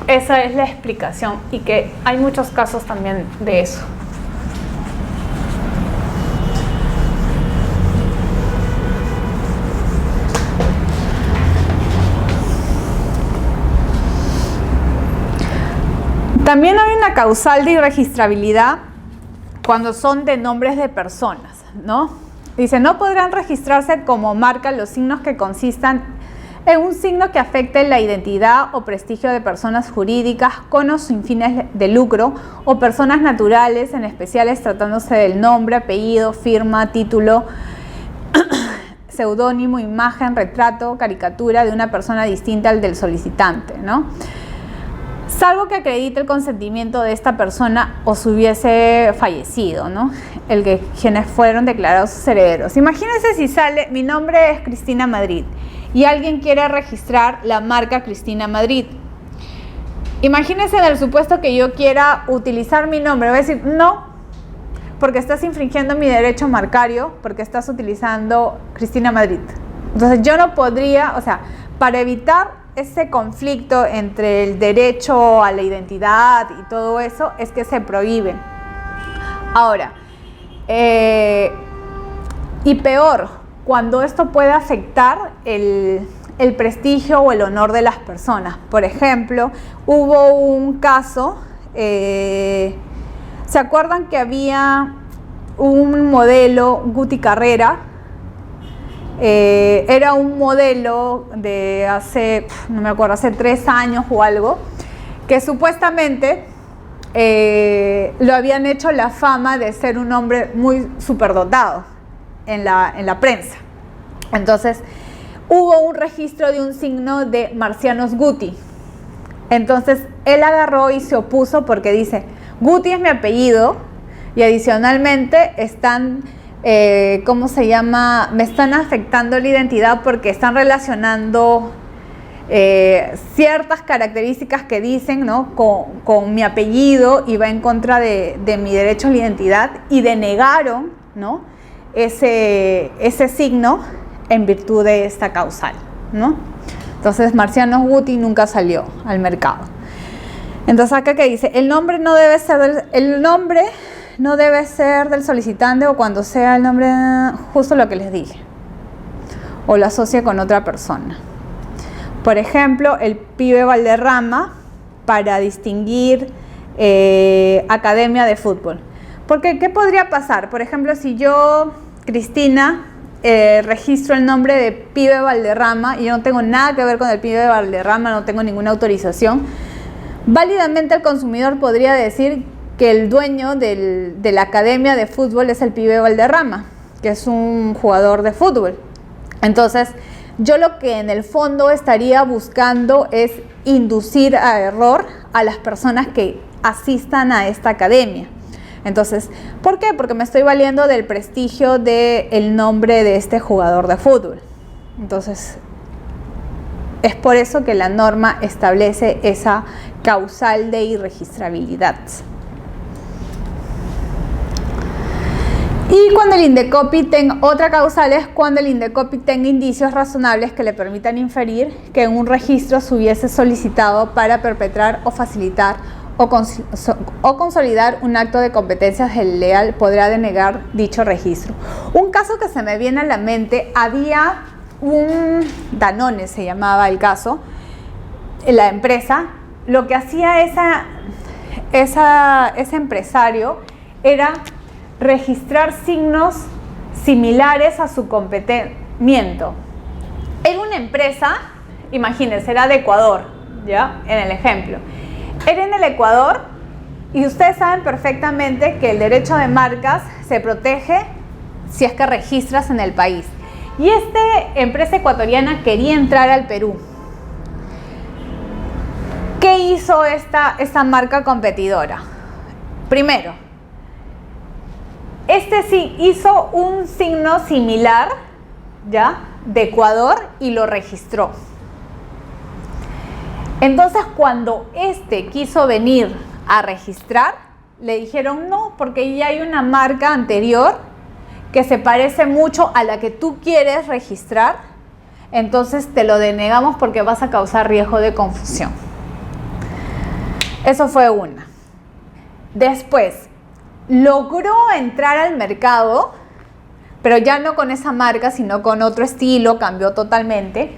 Speaker 1: esa es la explicación y que hay muchos casos también de eso. También hay una causal de irregistrabilidad cuando son de nombres de personas, ¿no? Dice, no podrán registrarse como marca los signos que consistan en un signo que afecte la identidad o prestigio de personas jurídicas con o sin fines de lucro o personas naturales, en especial tratándose del nombre, apellido, firma, título, seudónimo, imagen, retrato, caricatura de una persona distinta al del solicitante, ¿no? Salvo que acredite el consentimiento de esta persona o si hubiese fallecido, ¿no? Quienes fueron declarados sus herederos. Imagínense si sale, mi nombre es Cristina Madrid y alguien quiere registrar la marca Cristina Madrid. Imagínense en el supuesto que yo quiera utilizar mi nombre. Voy a decir, no, porque estás infringiendo mi derecho marcario, porque estás utilizando Cristina Madrid. Entonces yo no podría, o sea, para evitar ese conflicto entre el derecho a la identidad y todo eso, es que se prohíbe. Ahora, y peor, cuando esto puede afectar el prestigio o el honor de las personas. Por ejemplo, hubo un caso, ¿se acuerdan que había un modelo, Guti Carrera? Era un modelo de hace, no me acuerdo, hace 3 años o algo, que supuestamente lo habían hecho la fama de ser un hombre muy superdotado en la prensa. Entonces, hubo un registro de un signo de Marcianos Guti. Entonces, él agarró y se opuso porque dice, Guti es mi apellido y adicionalmente están... ¿cómo se llama? Me están afectando la identidad porque están relacionando ciertas características que dicen, ¿no? con mi apellido y va en contra de mi derecho a la identidad y denegaron, ¿no? ese signo en virtud de esta causal, ¿no? Entonces Marcianos Guti nunca salió al mercado. Entonces acá que dice, el nombre no debe ser del solicitante o cuando sea el nombre, justo lo que les dije, o lo asocia con otra persona. Por ejemplo, el pibe Valderrama para distinguir academia de fútbol. Porque, ¿qué podría pasar? Por ejemplo, si yo, Cristina, registro el nombre de pibe Valderrama y yo no tengo nada que ver con el pibe Valderrama, no tengo ninguna autorización, válidamente el consumidor podría decir que el dueño de la academia de fútbol es el pibe Valderrama, que es un jugador de fútbol. Entonces, yo lo que en el fondo estaría buscando es inducir a error a las personas que asistan a esta academia. Entonces, ¿por qué? Porque me estoy valiendo del prestigio del nombre de este jugador de fútbol. Entonces, es por eso que la norma establece esa causal de irregistrabilidad. Y cuando el Indecopi tenga, otra causal es cuando el Indecopi tenga indicios razonables que le permitan inferir que en un registro se hubiese solicitado para perpetrar o facilitar o consolidar un acto de competencia desleal, podrá denegar dicho registro. Un caso que se me viene a la mente, había un Danone, se llamaba el caso, la empresa, lo que hacía ese empresario era registrar signos similares a su competimiento. Era una empresa, imagínense, era de Ecuador, ¿ya? En el ejemplo. Era en el Ecuador y ustedes saben perfectamente que el derecho de marcas se protege si es que registras en el país. Y esta empresa ecuatoriana quería entrar al Perú. ¿Qué hizo esta marca competidora? Primero, este sí hizo un signo similar, ¿ya?, de Ecuador y lo registró. Entonces, cuando este quiso venir a registrar, le dijeron no, porque ya hay una marca anterior que se parece mucho a la que tú quieres registrar, entonces te lo denegamos porque vas a causar riesgo de confusión. Eso fue una. Después, logró entrar al mercado, pero ya no con esa marca, sino con otro estilo, cambió totalmente.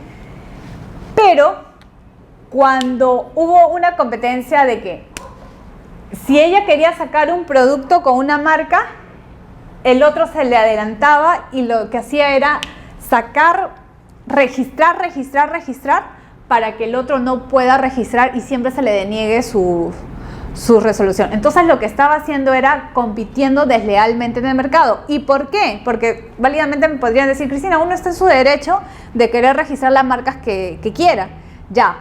Speaker 1: Pero cuando hubo una competencia de que si ella quería sacar un producto con una marca, el otro se le adelantaba y lo que hacía era registrar para que el otro no pueda registrar y siempre se le deniegue su resolución. Entonces lo que estaba haciendo era compitiendo deslealmente en el mercado. ¿Y por qué? Porque válidamente me podrían decir, Cristina, uno está en su derecho de querer registrar las marcas que quiera, ya.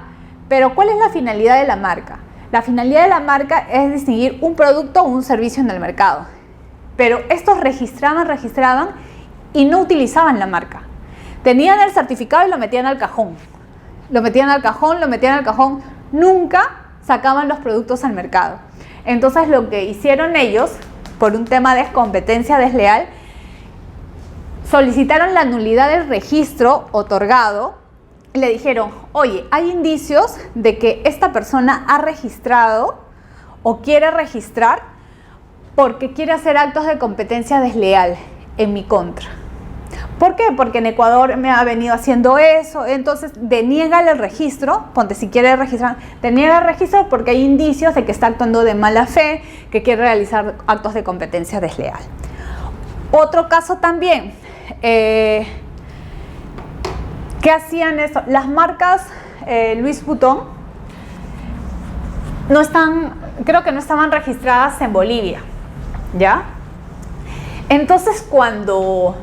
Speaker 1: Pero ¿cuál es la finalidad de la marca? La finalidad de la marca es distinguir un producto o un servicio en el mercado. Pero estos registraban y no utilizaban la marca. Tenían el certificado y lo metían al cajón. Lo metían al cajón. Nunca sacaban los productos al mercado. Entonces lo que hicieron ellos, por un tema de competencia desleal, solicitaron la nulidad del registro otorgado. Le dijeron, oye, hay indicios de que esta persona ha registrado o quiere registrar porque quiere hacer actos de competencia desleal en mi contra. ¿Por qué? Porque en Ecuador me ha venido haciendo eso, entonces deniégale el registro, ponte si quiere registrar, deniega el registro porque hay indicios de que está actuando de mala fe, que quiere realizar actos de competencia desleal. Otro caso también, ¿qué hacían eso? Las marcas Louis Vuitton creo que no estaban registradas en Bolivia, ¿ya? Entonces cuando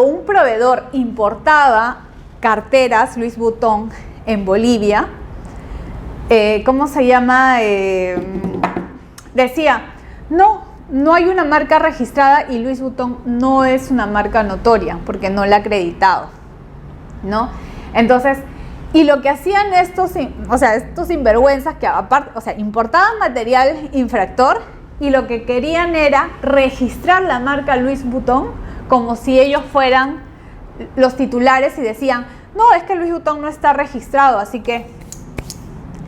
Speaker 1: un proveedor importaba carteras Louis Vuitton en Bolivia, ¿cómo se llama? Decía, no hay una marca registrada y Louis Vuitton no es una marca notoria porque no la ha acreditado, ¿no? Entonces, y lo que hacían estos sinvergüenzas que aparte, importaban material infractor y lo que querían era registrar la marca Louis Vuitton como si ellos fueran los titulares y decían, no, es que Louis Vuitton no está registrado, así que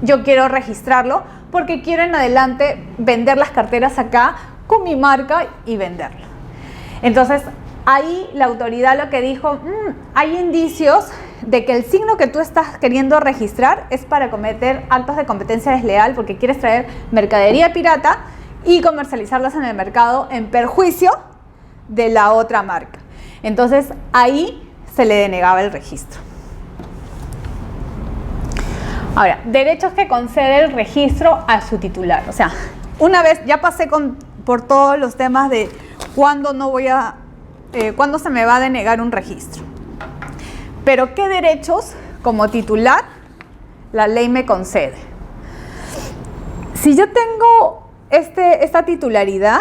Speaker 1: yo quiero registrarlo porque quiero en adelante vender las carteras acá con mi marca y venderla. Entonces, ahí la autoridad lo que dijo, hay indicios de que el signo que tú estás queriendo registrar es para cometer actos de competencia desleal porque quieres traer mercadería pirata y comercializarlas en el mercado en perjuicio de la otra marca. Entonces, ahí se le denegaba el registro. Ahora, derechos que concede el registro a su titular. O sea, una vez ya pasé por todos los temas de cuándo se me va a denegar un registro. Pero ¿qué derechos como titular la ley me concede? Si yo tengo esta titularidad,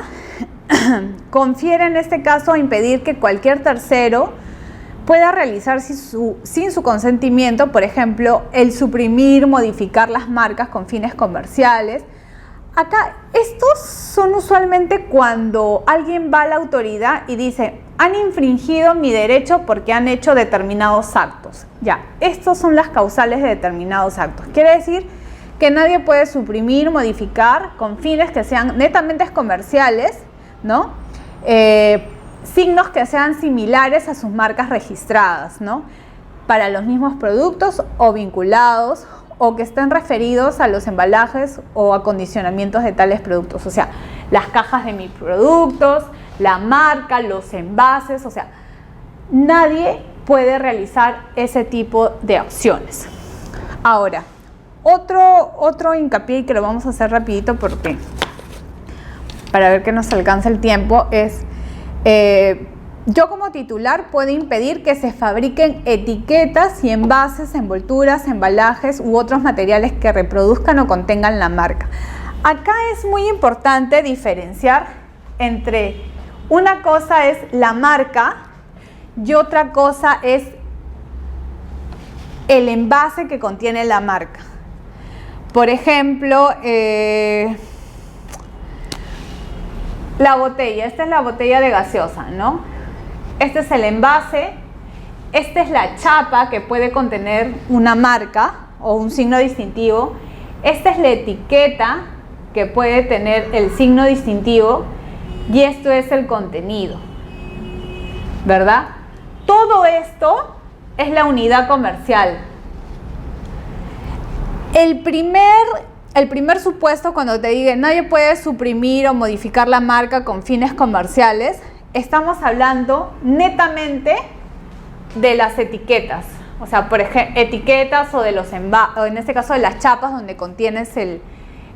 Speaker 1: confiere en este caso a impedir que cualquier tercero pueda realizar sin su consentimiento, por ejemplo, el suprimir, modificar las marcas con fines comerciales. Acá, estos son usualmente cuando alguien va a la autoridad y dice, han infringido mi derecho porque han hecho determinados actos. Ya, estos son las causales de determinados actos. Quiere decir que nadie puede suprimir, modificar con fines que sean netamente comerciales, ¿no? Signos que sean similares a sus marcas registradas, ¿no? Para los mismos productos o vinculados o que estén referidos a los embalajes o acondicionamientos de tales productos. O sea, las cajas de mis productos, la marca, los envases, o sea, nadie puede realizar ese tipo de acciones. Ahora, otro hincapié, que lo vamos a hacer rapidito porque para ver que nos alcanza el tiempo, es yo como titular puedo impedir que se fabriquen etiquetas y envases, envolturas, embalajes u otros materiales que reproduzcan o contengan la marca. Acá es muy importante diferenciar entre una cosa es la marca y otra cosa es el envase que contiene la marca. Por ejemplo, la botella, esta es la botella de gaseosa, ¿no? Este es el envase, esta es la chapa que puede contener una marca o un signo distintivo, esta es la etiqueta que puede tener el signo distintivo y esto es el contenido, ¿verdad? Todo esto es la unidad comercial. El primer supuesto cuando te digan nadie puede suprimir o modificar la marca con fines comerciales, estamos hablando netamente de las etiquetas. O sea, por ejemplo, etiquetas o de los o en este caso de las chapas donde contienes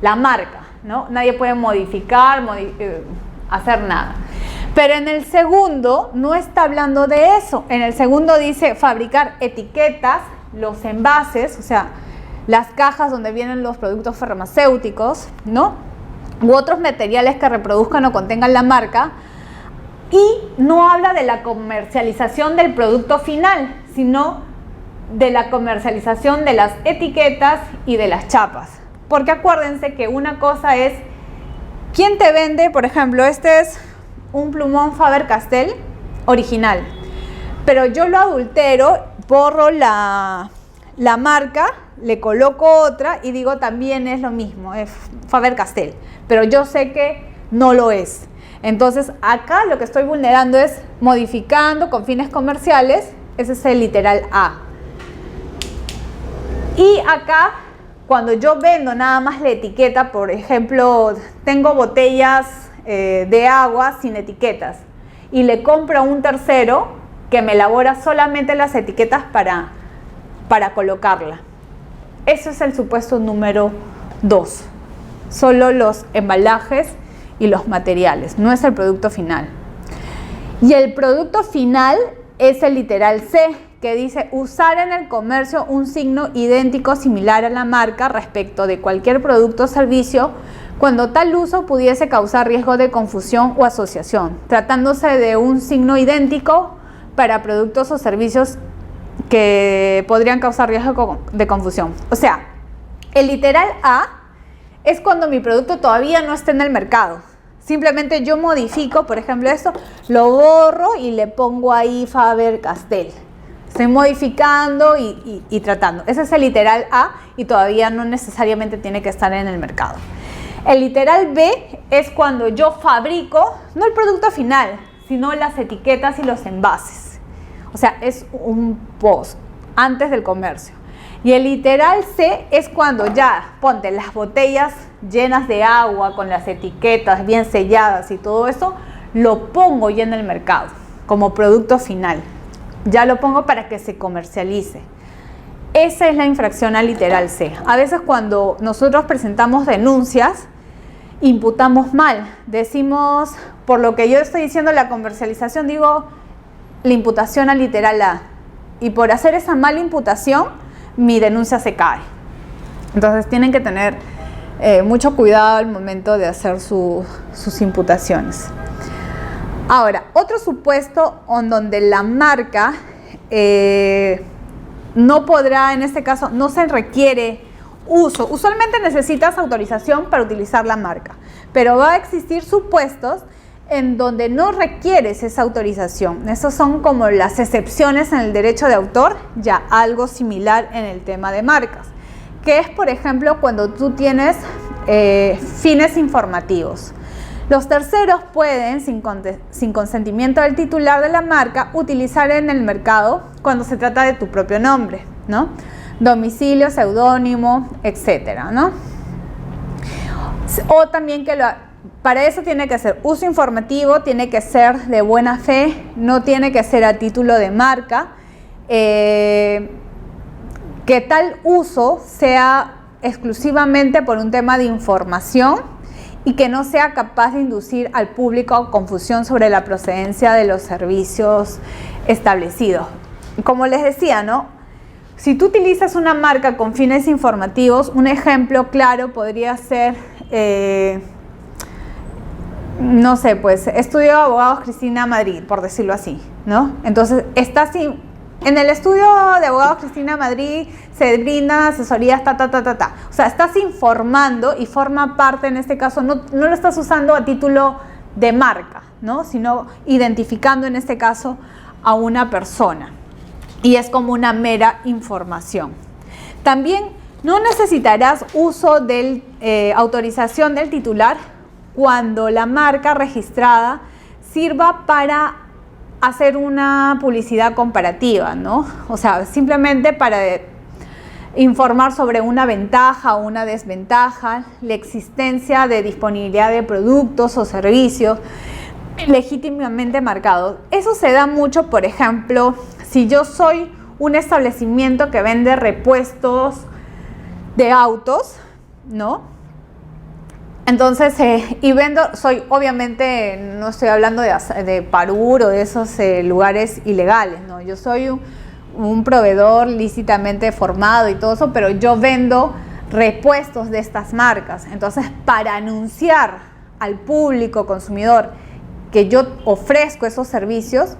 Speaker 1: la marca, ¿no? Nadie puede modificar, hacer nada. Pero en el segundo no está hablando de eso. En el segundo dice fabricar etiquetas, los envases, o sea, las cajas donde vienen los productos farmacéuticos, ¿no? U otros materiales que reproduzcan o contengan la marca. Y no habla de la comercialización del producto final, sino de la comercialización de las etiquetas y de las chapas. Porque acuérdense que una cosa es, ¿quién te vende? Por ejemplo, este es un plumón Faber-Castell original, pero yo lo adultero, borro la marca, le coloco otra y digo también es lo mismo, es Faber-Castell, pero yo sé que no lo es. Entonces acá lo que estoy vulnerando es modificando con fines comerciales, ese es el literal A. Y acá cuando yo vendo nada más la etiqueta, por ejemplo, tengo botellas de agua sin etiquetas y le compro a un tercero que me elabora solamente las etiquetas para colocarla. Eso es el supuesto número 2. Solo los embalajes y los materiales, no es el producto final. Y el producto final es el literal C, que dice usar en el comercio un signo idéntico similar a la marca respecto de cualquier producto o servicio cuando tal uso pudiese causar riesgo de confusión o asociación, tratándose de un signo idéntico para productos o servicios que podrían causar riesgo de confusión. O sea, el literal A es cuando mi producto todavía no está en el mercado. Simplemente yo modifico, por ejemplo, esto, lo borro y le pongo ahí Faber-Castell. Estoy modificando y tratando. Ese es el literal A y todavía no necesariamente tiene que estar en el mercado. El literal B es cuando yo fabrico, no el producto final, sino las etiquetas y los envases. O sea, es un post antes del comercio. Y el literal C es cuando ya, ponte las botellas llenas de agua con las etiquetas bien selladas y todo eso, lo pongo ya en el mercado como producto final. Ya lo pongo para que se comercialice. Esa es la infracción al literal C. A veces cuando nosotros presentamos denuncias, imputamos mal. Decimos, por lo que yo estoy diciendo la comercialización, digo la imputación al literal A. Y por hacer esa mala imputación, mi denuncia se cae. Entonces tienen que tener mucho cuidado al momento de hacer sus imputaciones. Ahora, otro supuesto en donde la marca no podrá, en este caso, no se requiere uso. Usualmente necesitas autorización para utilizar la marca, pero va a existir supuestos en donde no requieres esa autorización. Esas son como las excepciones en el derecho de autor, ya algo similar en el tema de marcas, que es, por ejemplo, cuando tú tienes fines informativos. Los terceros pueden, sin consentimiento del titular de la marca, utilizar en el mercado cuando se trata de tu propio nombre, ¿no? Domicilio, seudónimo, etcétera, ¿no? O también que para eso tiene que ser uso informativo, tiene que ser de buena fe, no tiene que ser a título de marca, que tal uso sea exclusivamente por un tema de información y que no sea capaz de inducir al público confusión sobre la procedencia de los servicios establecidos. Como les decía, ¿no? Si tú utilizas una marca con fines informativos, un ejemplo claro podría ser, no sé, pues, Estudio de Abogados Cristina Madrid, por decirlo así, ¿no? Entonces, en el Estudio de Abogados Cristina Madrid se brindan asesorías, O sea, estás informando y forma parte, en este caso, no lo estás usando a título de marca, ¿no? Sino identificando, en este caso, a una persona. Y es como una mera información. También no necesitarás uso de autorización del titular cuando la marca registrada sirva para hacer una publicidad comparativa, ¿no? O sea, simplemente para informar sobre una ventaja o una desventaja, la existencia de disponibilidad de productos o servicios legítimamente marcados. Eso se da mucho, por ejemplo, si yo soy un establecimiento que vende repuestos de autos, ¿no? Entonces, obviamente, no estoy hablando de Parur o de esos lugares ilegales, ¿no? Yo soy un proveedor lícitamente formado y todo eso, pero yo vendo repuestos de estas marcas. Entonces, para anunciar al público consumidor que yo ofrezco esos servicios,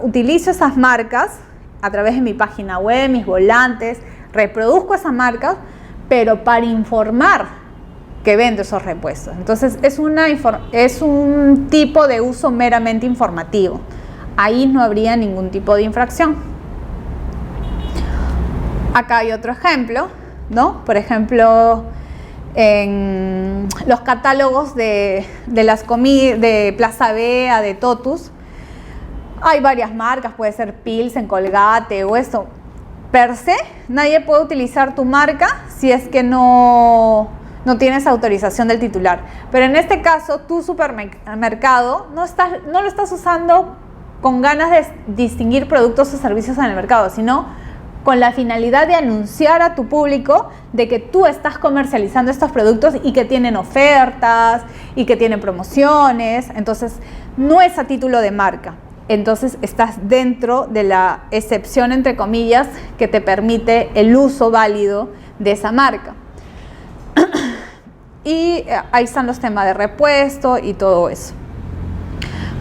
Speaker 1: utilizo esas marcas a través de mi página web, mis volantes, reproduzco esas marcas, pero para informar que vendo esos repuestos. Entonces, es un tipo de uso meramente informativo. Ahí no habría ningún tipo de infracción. Acá hay otro ejemplo, ¿no? Por ejemplo, en los catálogos de Plaza Vea, de Totus, hay varias marcas, puede ser Pilsen, Colgate o esto. Per se, nadie puede utilizar tu marca si es que no tienes autorización del titular. Pero en este caso, tu supermercado no lo estás usando con ganas de distinguir productos o servicios en el mercado, sino con la finalidad de anunciar a tu público de que tú estás comercializando estos productos y que tienen ofertas y que tienen promociones. Entonces, no es a título de marca. Entonces, estás dentro de la excepción, entre comillas, que te permite el uso válido de esa marca. Y ahí están los temas de repuesto y todo eso.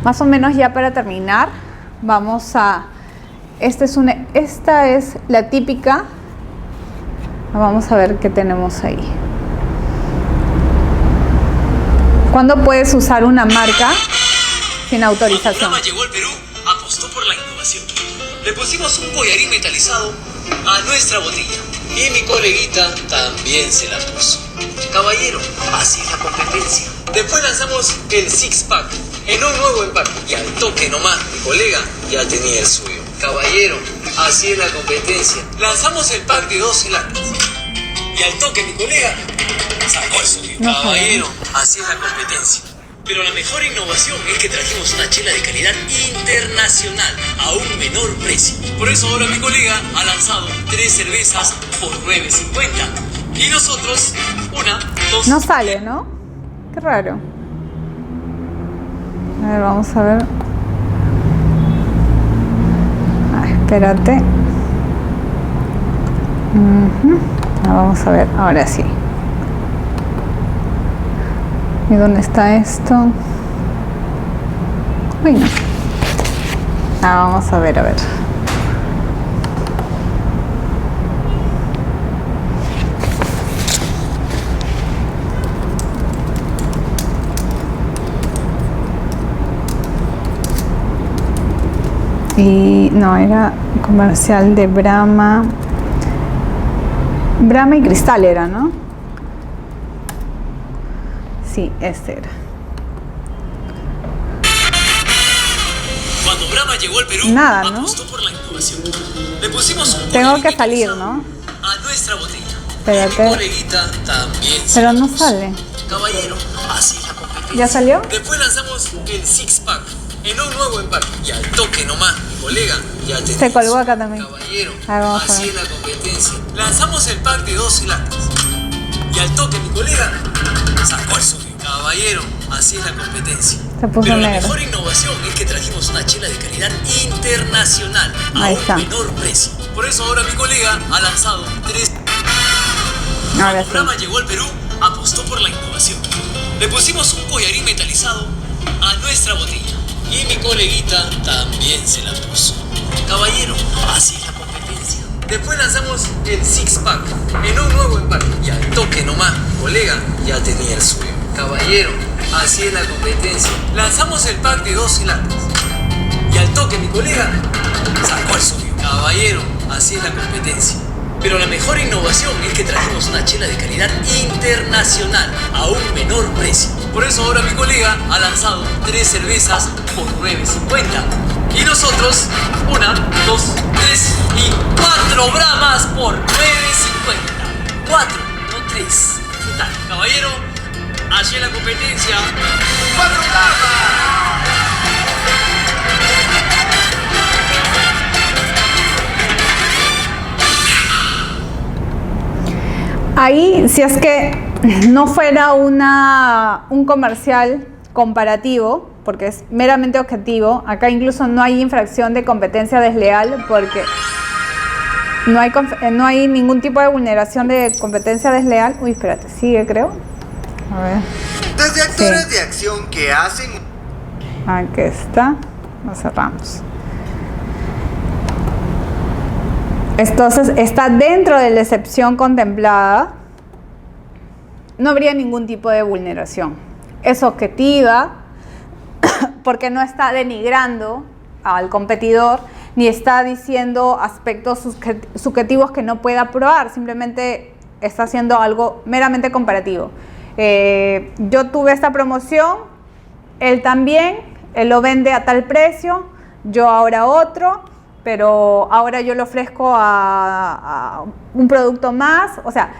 Speaker 1: Más o menos ya para terminar, esta es la típica. Vamos a ver qué tenemos ahí. ¿Cuándo puedes usar una marca sin autorización?
Speaker 2: Cuando Brahma llegó al Perú, apostó por la innovación. Le pusimos un collarín metalizado a nuestra botella. Y mi coleguita también se la puso. Caballero, así es la competencia. Después lanzamos el Six Pack en un nuevo empaque. Y al toque nomás, mi colega ya tenía el suyo. Caballero, así es la competencia. Lanzamos el pack de 12 latas. Y al toque, mi colega sacó el suyo. Caballero, así es la competencia. Pero la mejor innovación es que trajimos una chela de calidad internacional a un menor precio. Por eso ahora mi colega ha lanzado 3 cervezas por $9.50. Y nosotros, 1, 2...
Speaker 1: No sale, ¿no? Qué raro. A ver, vamos a ver. Espérate. Vamos a ver, ahora sí. ¿Y dónde está esto? Uy, no. Vamos a ver, Y no, era comercial de Brahma. Brahma y Cristal era, ¿no? Sí, este era.
Speaker 2: Cuando Brahma llegó al Perú,
Speaker 1: nada, ¿no?
Speaker 2: Apostó por la innovación. Le pusimos un
Speaker 1: tengo que salir, ¿no?
Speaker 2: A nuestra botella.
Speaker 1: Espérate.
Speaker 2: Mi coleguita también se
Speaker 1: pero
Speaker 2: la
Speaker 1: no
Speaker 2: puso.
Speaker 1: sale.
Speaker 2: Caballero, así es la competencia.
Speaker 1: ¿Ya salió?
Speaker 2: Después lanzamos el Six Pack en un nuevo empaque. Y al toque nomás, mi colega ya tenía.
Speaker 1: Se colgó acá también.
Speaker 2: Caballero,
Speaker 1: vamos
Speaker 2: así es la competencia. Lanzamos el pack de 12 latas. Y al toque, mi colega Sacó el suyo. Caballero, así es la competencia.
Speaker 1: Se puso
Speaker 2: Pero la
Speaker 1: negro.
Speaker 2: mejor innovación es que trajimos una chela de calidad internacional a
Speaker 1: Ahí
Speaker 2: un
Speaker 1: está.
Speaker 2: menor precio. Por eso ahora mi colega ha lanzado 3.
Speaker 1: Ahora
Speaker 2: El
Speaker 1: sí.
Speaker 2: programa llegó al Perú, apostó por la innovación. Le pusimos un collarín metalizado a nuestra botella. Y mi coleguita también se la puso. Caballero, así es la competencia. Después lanzamos el Six Pack en un nuevo empaque. Y al toque nomás, colega ya tenía el suyo. Caballero, así es la competencia. Lanzamos el pack de 12 latas. Y al toque mi colega sacó el suyo. Caballero, así es la competencia. Pero la mejor innovación es que trajimos una chela de calidad internacional a un menor precio. Por eso ahora mi colega ha lanzado 3 cervezas por 9.50. Y nosotros, 1, 2, 3 y 4 bramas por 9.50. 4, no 3. ¿Qué tal, caballero? Así es la competencia. 4 bramas.
Speaker 1: Ahí, si es que no fuera un comercial comparativo, porque es meramente objetivo, acá incluso no hay infracción de competencia desleal porque no hay ningún tipo de vulneración de competencia desleal. Uy, espérate, sigue creo. A ver.
Speaker 3: Desde actores
Speaker 1: Sí.
Speaker 3: de acción que hacen...
Speaker 1: Aquí está. Lo cerramos. Entonces está dentro de la excepción contemplada. No habría ningún tipo de vulneración. Es objetiva porque no está denigrando al competidor ni está diciendo aspectos subjetivos que no pueda probar. Simplemente está haciendo algo meramente comparativo. Yo tuve esta promoción, él también, él lo vende a tal precio, yo ahora otro, pero ahora yo le ofrezco a un producto más. O sea,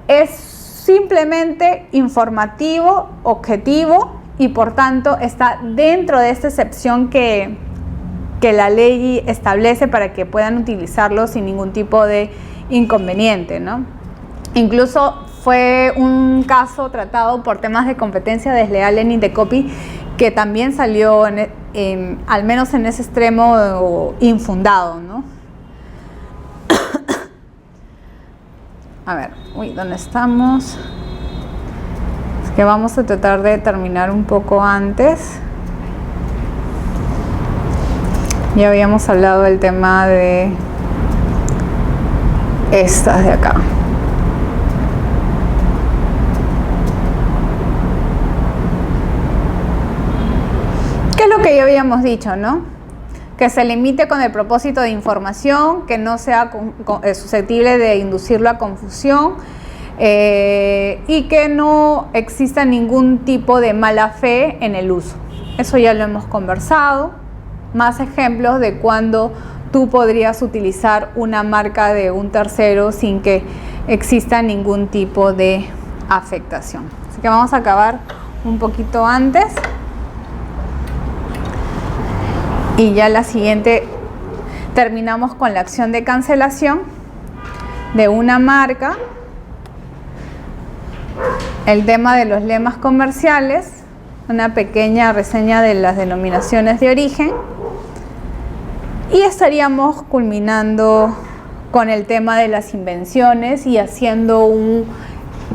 Speaker 1: es simplemente informativo, objetivo y por tanto está dentro de esta excepción que la ley establece para que puedan utilizarlo sin ningún tipo de inconveniente, ¿no? Incluso fue un caso tratado por temas de competencia desleal en Indecopi que también salió al menos en ese extremo infundado, ¿no? A ver, ¿dónde estamos? Es que vamos a tratar de terminar un poco antes. Ya habíamos hablado del tema de estas de acá. ¿Qué es lo que ya habíamos dicho, no? Que se limite con el propósito de información, que no sea susceptible de inducirlo a confusión y que no exista ningún tipo de mala fe en el uso. Eso ya lo hemos conversado. Más ejemplos de cuando tú podrías utilizar una marca de un tercero sin que exista ningún tipo de afectación. Así que vamos a acabar un poquito antes. Y ya la siguiente terminamos con la acción de cancelación de una marca, el tema de los lemas comerciales, una pequeña reseña de las denominaciones de origen y estaríamos culminando con el tema de las invenciones y haciendo un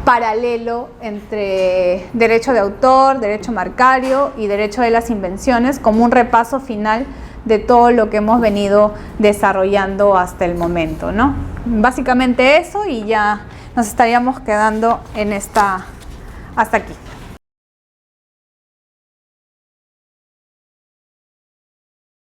Speaker 1: paralelo entre derecho de autor, derecho marcario y derecho de las invenciones como un repaso final de todo lo que hemos venido desarrollando hasta el momento, ¿no? Básicamente eso y ya nos estaríamos quedando en hasta aquí.